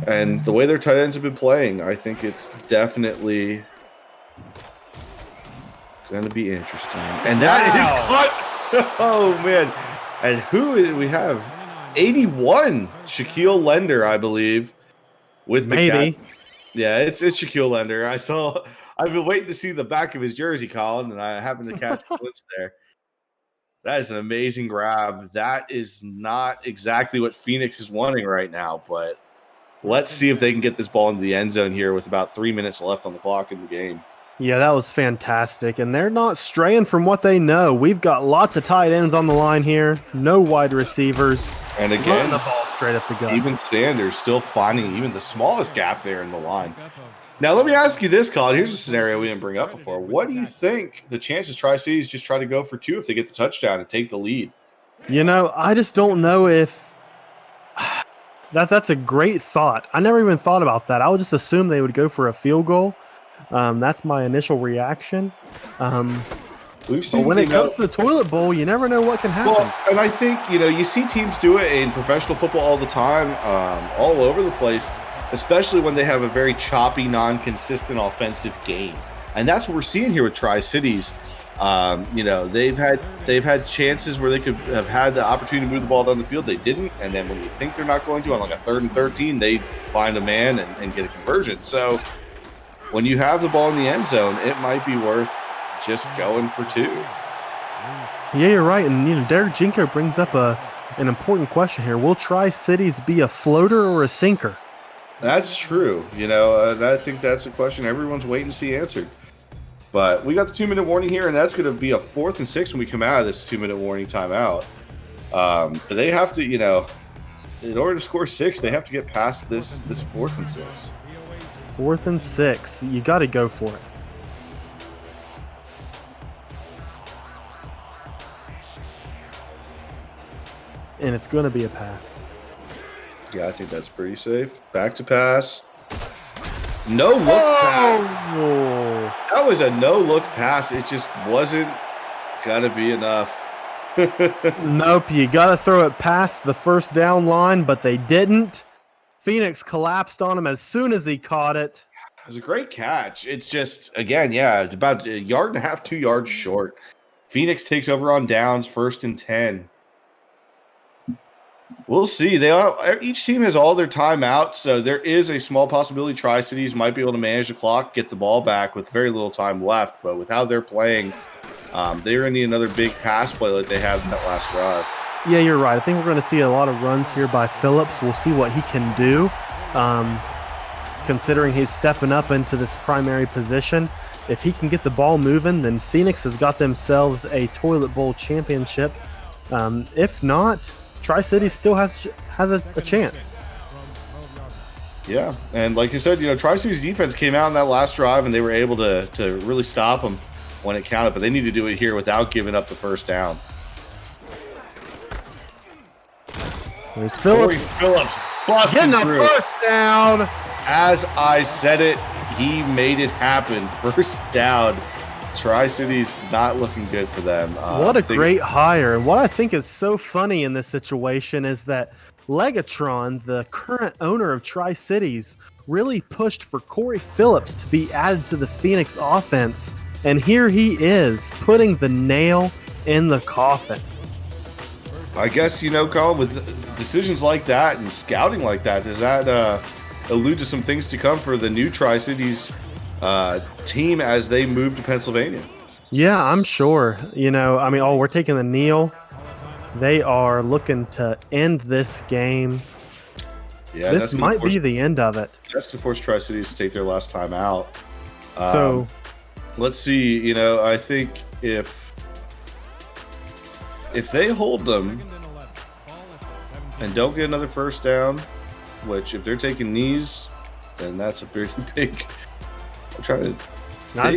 And the way their tight ends have been playing, I think it's definitely going to be interesting. And that is cut. Oh, man. And who we have? 81, Shaquille Lender, I believe, with the Maybe. cat. Yeah, it's Shaquille Lender. I've been waiting to see the back of his jersey, Colin, and I happened to catch a glimpse there. That is an amazing grab. That is not exactly what Phoenix is wanting right now, but let's see if they can get this ball into the end zone here with about 3 minutes left on the clock in the game. Yeah, that was fantastic. And they're not straying from what they know. We've got lots of tight ends on the line here, no wide receivers. And Running again, the ball straight up the gut. even Sanders still finding even the smallest gap there in the line. Now, let me ask you this, Colin. Here's a scenario we didn't bring up before. What do you think the chances Tri-Cities just try to go for 2 if they get the touchdown and take the lead? You know, I just don't know if that's a great thought. I never even thought about that. I would just assume they would go for a field goal. That's my initial reaction. We've seen, but when it comes to the toilet bowl, you never know what can happen. Well, and I think, you see teams do it in professional football all the time, all over the place, especially when they have a very choppy, non-consistent offensive game. And that's what we're seeing here with Tri-Cities. They've had chances where they could have had the opportunity to move the ball down the field. They didn't. And then when you think they're not going to, on like a 3rd and 13, they find a man and get a conversion. So when you have the ball in the end zone, it might be worth just going for 2. Yeah, you're right. And, Derek Jinko brings up an important question here. Will Tri-Cities be a floater or a sinker? That's true. I think that's a question everyone's waiting to see answered. But we got the 2-minute warning here, and that's going to be a 4th and 6 when we come out of this 2-minute warning timeout. But they have to, in order to score 6, they have to get past this 4th and 6. 4th and 6. You got to go for it. And it's going to be a pass. Yeah, I think that's pretty safe. Back to pass. No look pass. That was a no look pass. It just wasn't going to be enough. Nope, you got to throw it past the first down line, but they didn't. Phoenix collapsed on him as soon as he caught it. It was a great catch. It's just, again, it's about 1.5 yards, 2 yards short. Phoenix takes over on downs, 1st and 10. We'll see. Each team has all their timeouts, so there is a small possibility Tri-Cities might be able to manage the clock, get the ball back with very little time left. But with how they're playing, they're going to need another big pass play like they have in that last drive. Yeah, you're right. I think we're going to see a lot of runs here by Phillips. We'll see what he can do, considering he's stepping up into this primary position. If he can get the ball moving, then Phoenix has got themselves a Toilet Bowl championship. If not, Tri-Cities still has a chance. Yeah, and like you said, Tri-Cities defense came out in that last drive, and they were able to really stop them when it counted, but they need to do it here without giving up the first down. There's Phillips. Getting a first down. As I said it, he made it happen. First down. Tri-Cities not looking good for them. What a great hire. And what I think is so funny in this situation is that Legatron, the current owner of Tri-Cities, really pushed for Corey Phillips to be added to the Phoenix offense. And here he is, putting the nail in the coffin. I guess, Colin, with decisions like that and scouting like that, does that allude to some things to come for the new Tri-Cities team as they move to Pennsylvania? Yeah, I'm sure. We're taking the kneel. They are looking to end this game. Yeah, this might be the end of it. That's going to force Tri-Cities to take their last time out. So let's see. I think if they hold them and don't get another first down, which if they're taking knees, then that's a pretty big. I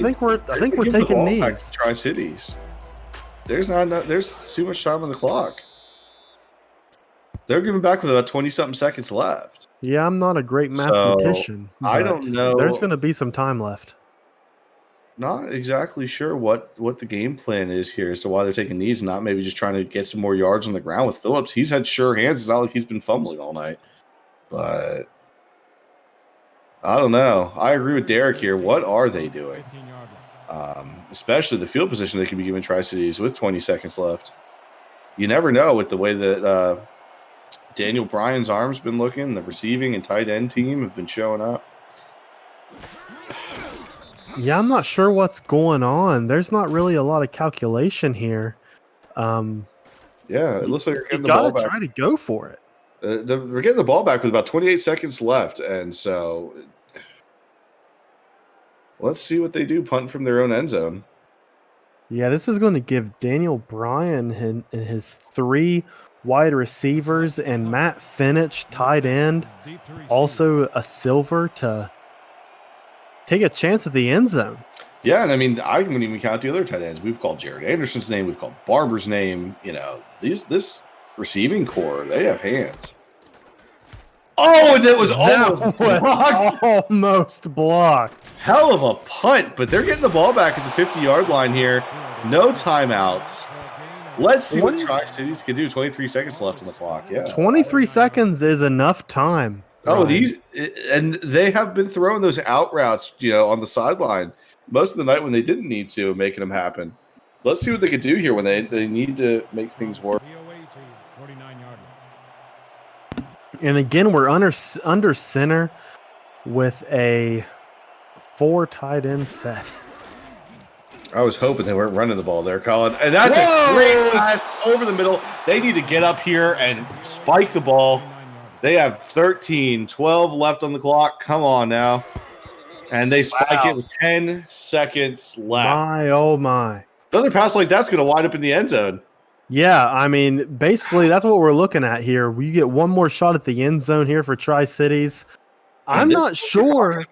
think we're taking knees. Tri-Cities. There's too much time on the clock. They're giving back with about 20-something seconds left. Yeah, I'm not a great mathematician. I don't know. There's going to be some time left. not exactly sure what the game plan is here as to why they're taking these and not maybe just trying to get some more yards on the ground with Phillips. He's had sure hands. It's not like he's been fumbling all night. But I don't know. I agree with Derek here. What are they doing? Especially the field position they could be giving Tri-Cities with 20 seconds left. You never know with the way that Daniel Bryan's arm's been looking. The receiving and tight end team have been showing up. Yeah, I'm not sure what's going on. There's not really a lot of calculation here. Yeah, it looks like they're You getting the ball gotta back. try to go for it. We're getting the ball back with about 28 seconds left, and so let's see what they do, punting from their own end zone. Yeah, this is going to give Daniel Bryan his 3 wide receivers and Matt Finich, tight end, also a silver to take a chance at the end zone. Yeah, and I mean, I wouldn't even count the other tight ends. We've called Jared Anderson's name. We've called Barber's name. You know, this receiving core, they have hands. Oh, and it was almost blocked. Hell of a punt, but they're getting the ball back at the 50-yard line here. No timeouts. Let's see what Tri-Cities can do. 23 seconds left on the clock. Yeah, 23 seconds is enough time. Oh, Ryan. and they have been throwing those out routes, on the sideline most of the night when they didn't need to, making them happen. Let's see what they can do here when they need to make things work. And again, we're under center with a 4 tight end set. I was hoping they weren't running the ball there, Colin. And that's a great pass over the middle. They need to get up here and spike the ball. They have 12 left on the clock. Come on now. And they spike it with 10 seconds left. My, oh my. Another pass like that's going to wind up in the end zone. Yeah, I mean, basically that's what we're looking at here. We get one more shot at the end zone here for Tri-Cities. I'm not sure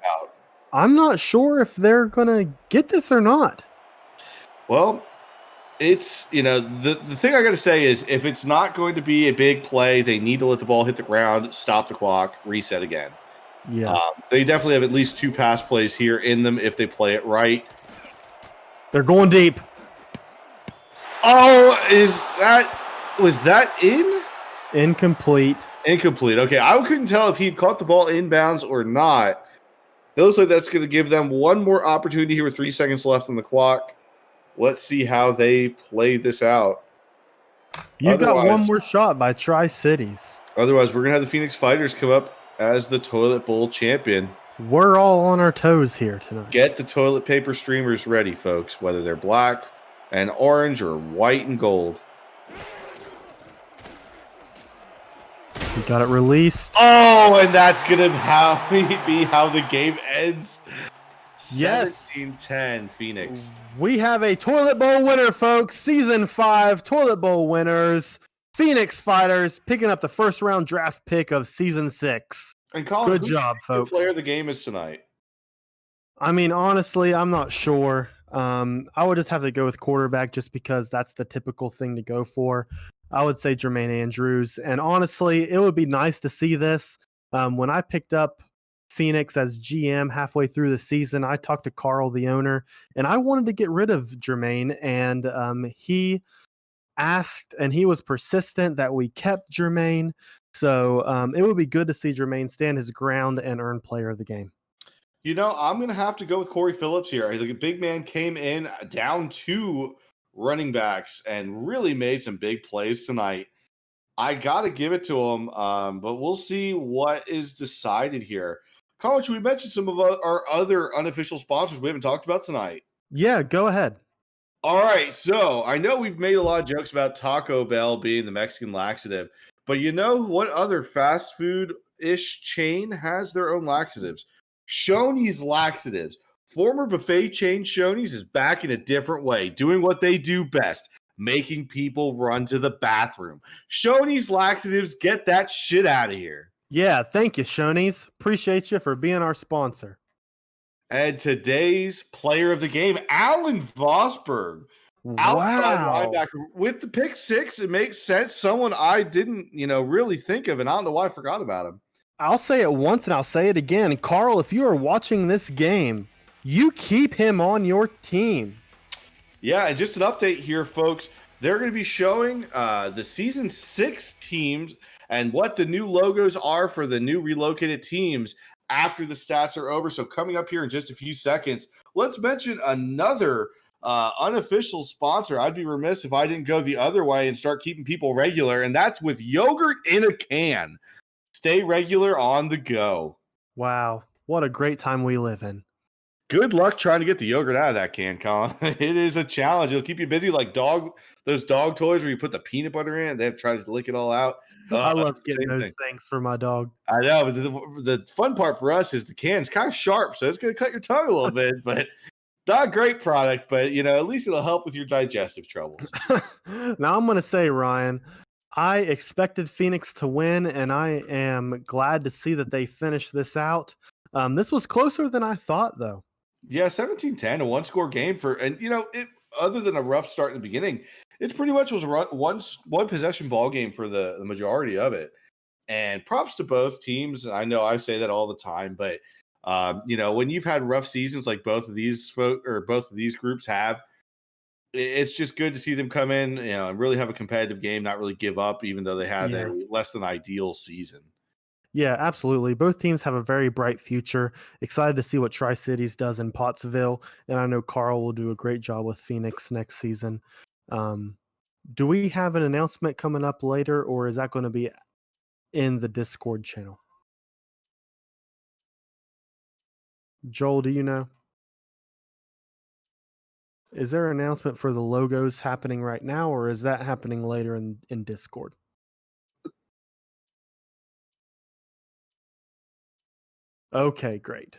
if they're going to get this or not. Well, it's, the thing I got to say is if it's not going to be a big play, they need to let the ball hit the ground, stop the clock, reset again. Yeah. They definitely have at least 2 pass plays here in them if they play it right. They're going deep. Oh, was that in? Incomplete. Incomplete. Okay, I couldn't tell if he caught the ball inbounds or not. It looks like that's going to give them one more opportunity here with 3 seconds left on the clock. Let's see how they play this out. You got one more shot by Tri-Cities. Otherwise, we're going to have the Phoenix Fighters come up as the Toilet Bowl champion. We're all on our toes here tonight. Get the toilet paper streamers ready, folks, whether they're black and orange or white and gold. You got it released. Oh, and that's going to be how the game ends. Yes. 17-10 Phoenix. We have a Toilet Bowl winner, folks. Season 5 Toilet Bowl winners. Phoenix Fighters picking up the first round draft pick of Season 6. And Colin, good job, folks. Player of the game is tonight. I mean, honestly, I'm not sure. I would just have to go with quarterback just because that's the typical thing to go for. I would say Jermaine Andrews. And honestly, it would be nice to see this. When I picked up Phoenix as GM halfway through the season, I talked to Carl, the owner, and I wanted to get rid of Jermaine. And he asked, and he was persistent that we kept Jermaine. So it would be good to see Jermaine stand his ground and earn player of the game. I'm going to have to go with Corey Phillips here. The big man came in down 2 running backs and really made some big plays tonight. I got to give it to him, but we'll see what is decided here. Colin, should we mention some of our other unofficial sponsors we haven't talked about tonight? Yeah, go ahead. All right, so I know we've made a lot of jokes about Taco Bell being the Mexican laxative, but you know what other fast food-ish chain has their own laxatives? Shoney's Laxatives. Former buffet chain Shoney's is back in a different way, doing what they do best, making people run to the bathroom. Shoney's Laxatives, get that shit out of here. Yeah, thank you, Shoney's. Appreciate you for being our sponsor. And today's player of the game, Alan Vosberg. Outside linebacker with the pick 6. It makes sense. Someone I didn't, really think of, and I don't know why I forgot about him. I'll say it once and I'll say it again. Carl, if you are watching this game, you keep him on your team. Yeah, and just an update here, folks. They're going to be showing the season 6 teams and what the new logos are for the new relocated teams after the stats are over. So coming up here in just a few seconds, let's mention another unofficial sponsor. I'd be remiss if I didn't go the other way and start keeping people regular, and that's with yogurt in a can. Stay regular on the go. Wow, what a great time we live in. Good luck trying to get the yogurt out of that can, Colin. It is a challenge. It'll keep you busy like those dog toys where you put the peanut butter in. They have tried to lick it all out. I love It's the getting same those thing. things for my dog. I know, but the fun part for us is the can's kind of sharp, so it's going to cut your tongue a little bit, but not a great product, but at least it'll help with your digestive troubles. Now I'm going to say, Ryan, I expected Phoenix to win, and I am glad to see that they finished this out. This was closer than I thought, though. Yeah, 17-10, a one-score game it other than a rough start in the beginning, it pretty much was a one possession ball game for the majority of it. And props to both teams. I know I say that all the time, but when you've had rough seasons like both of these groups have, it's just good to see them come in, and really have a competitive game, not really give up, even though they had a less than ideal season. Yeah, absolutely. Both teams have a very bright future. Excited to see what Tri-Cities does in Pottsville, and I know Carl will do a great job with Phoenix next season. Do we have an announcement coming up later, or is that going to be in the Discord channel? Joel, do you know? Is there an announcement for the logos happening right now, or is that happening later in Discord? Okay, great.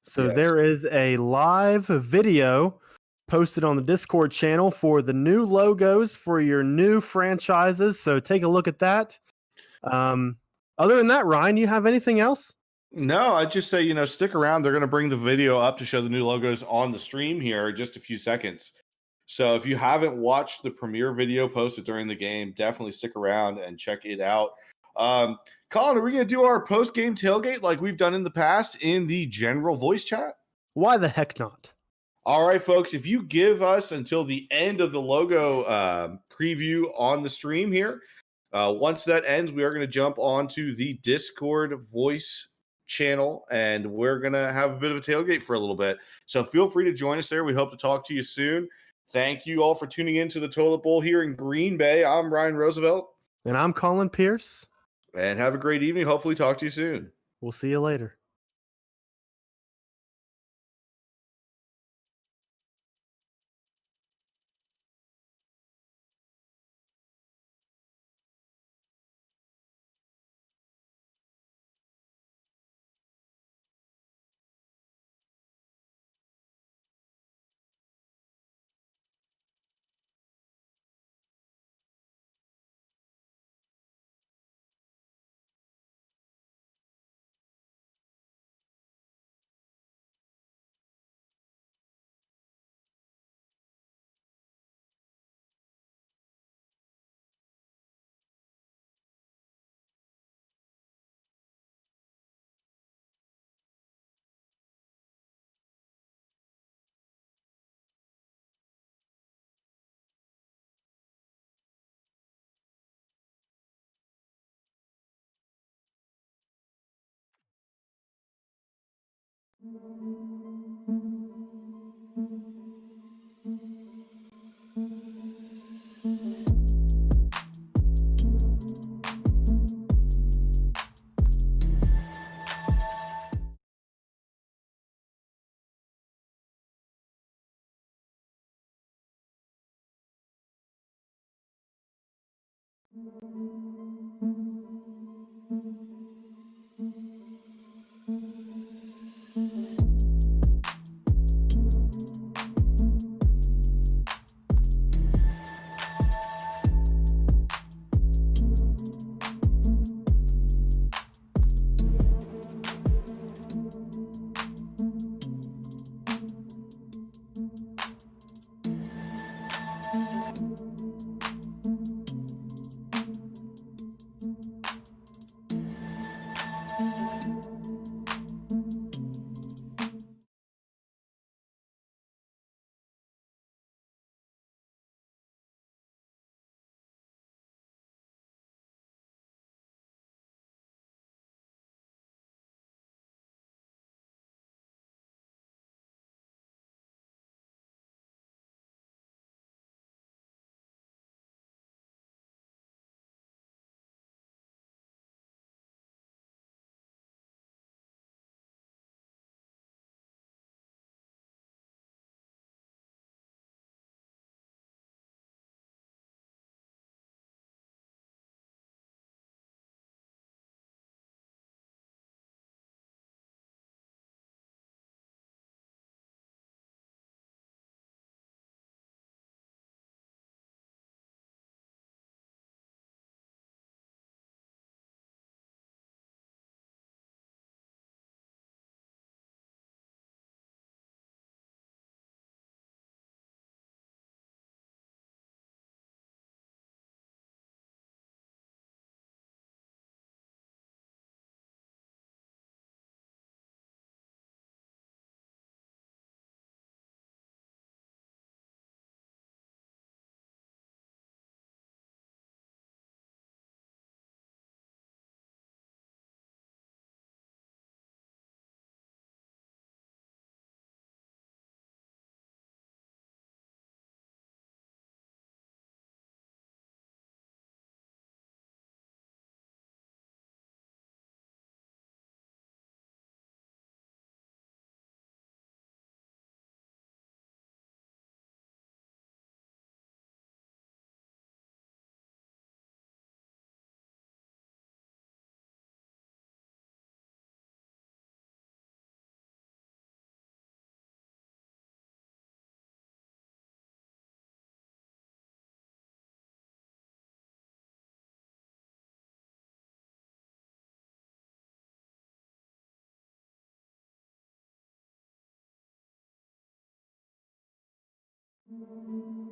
So Yes. there is a live video posted on the Discord channel for the new logos for your new franchises. So take a look at that. Other than that, Ryan, you have anything else? No, I'd just say, stick around. They're going to bring the video up to show the new logos on the stream here in just a few seconds. So if you haven't watched the premiere video posted during the game, definitely stick around and check it out. Colin, are we going to do our post-game tailgate like we've done in the past in the general voice chat? Why the heck not? All right, folks, if you give us until the end of the logo preview on the stream here, once that ends, we are going to jump onto the Discord voice channel, and we're going to have a bit of a tailgate for a little bit. So feel free to join us there. We hope to talk to you soon. Thank you all for tuning in to the Toilet Bowl here in Green Bay. I'm Ryan Roosevelt. And I'm Colin Pierce. And have a great evening. Hopefully talk to you soon. We'll see you later. Bye.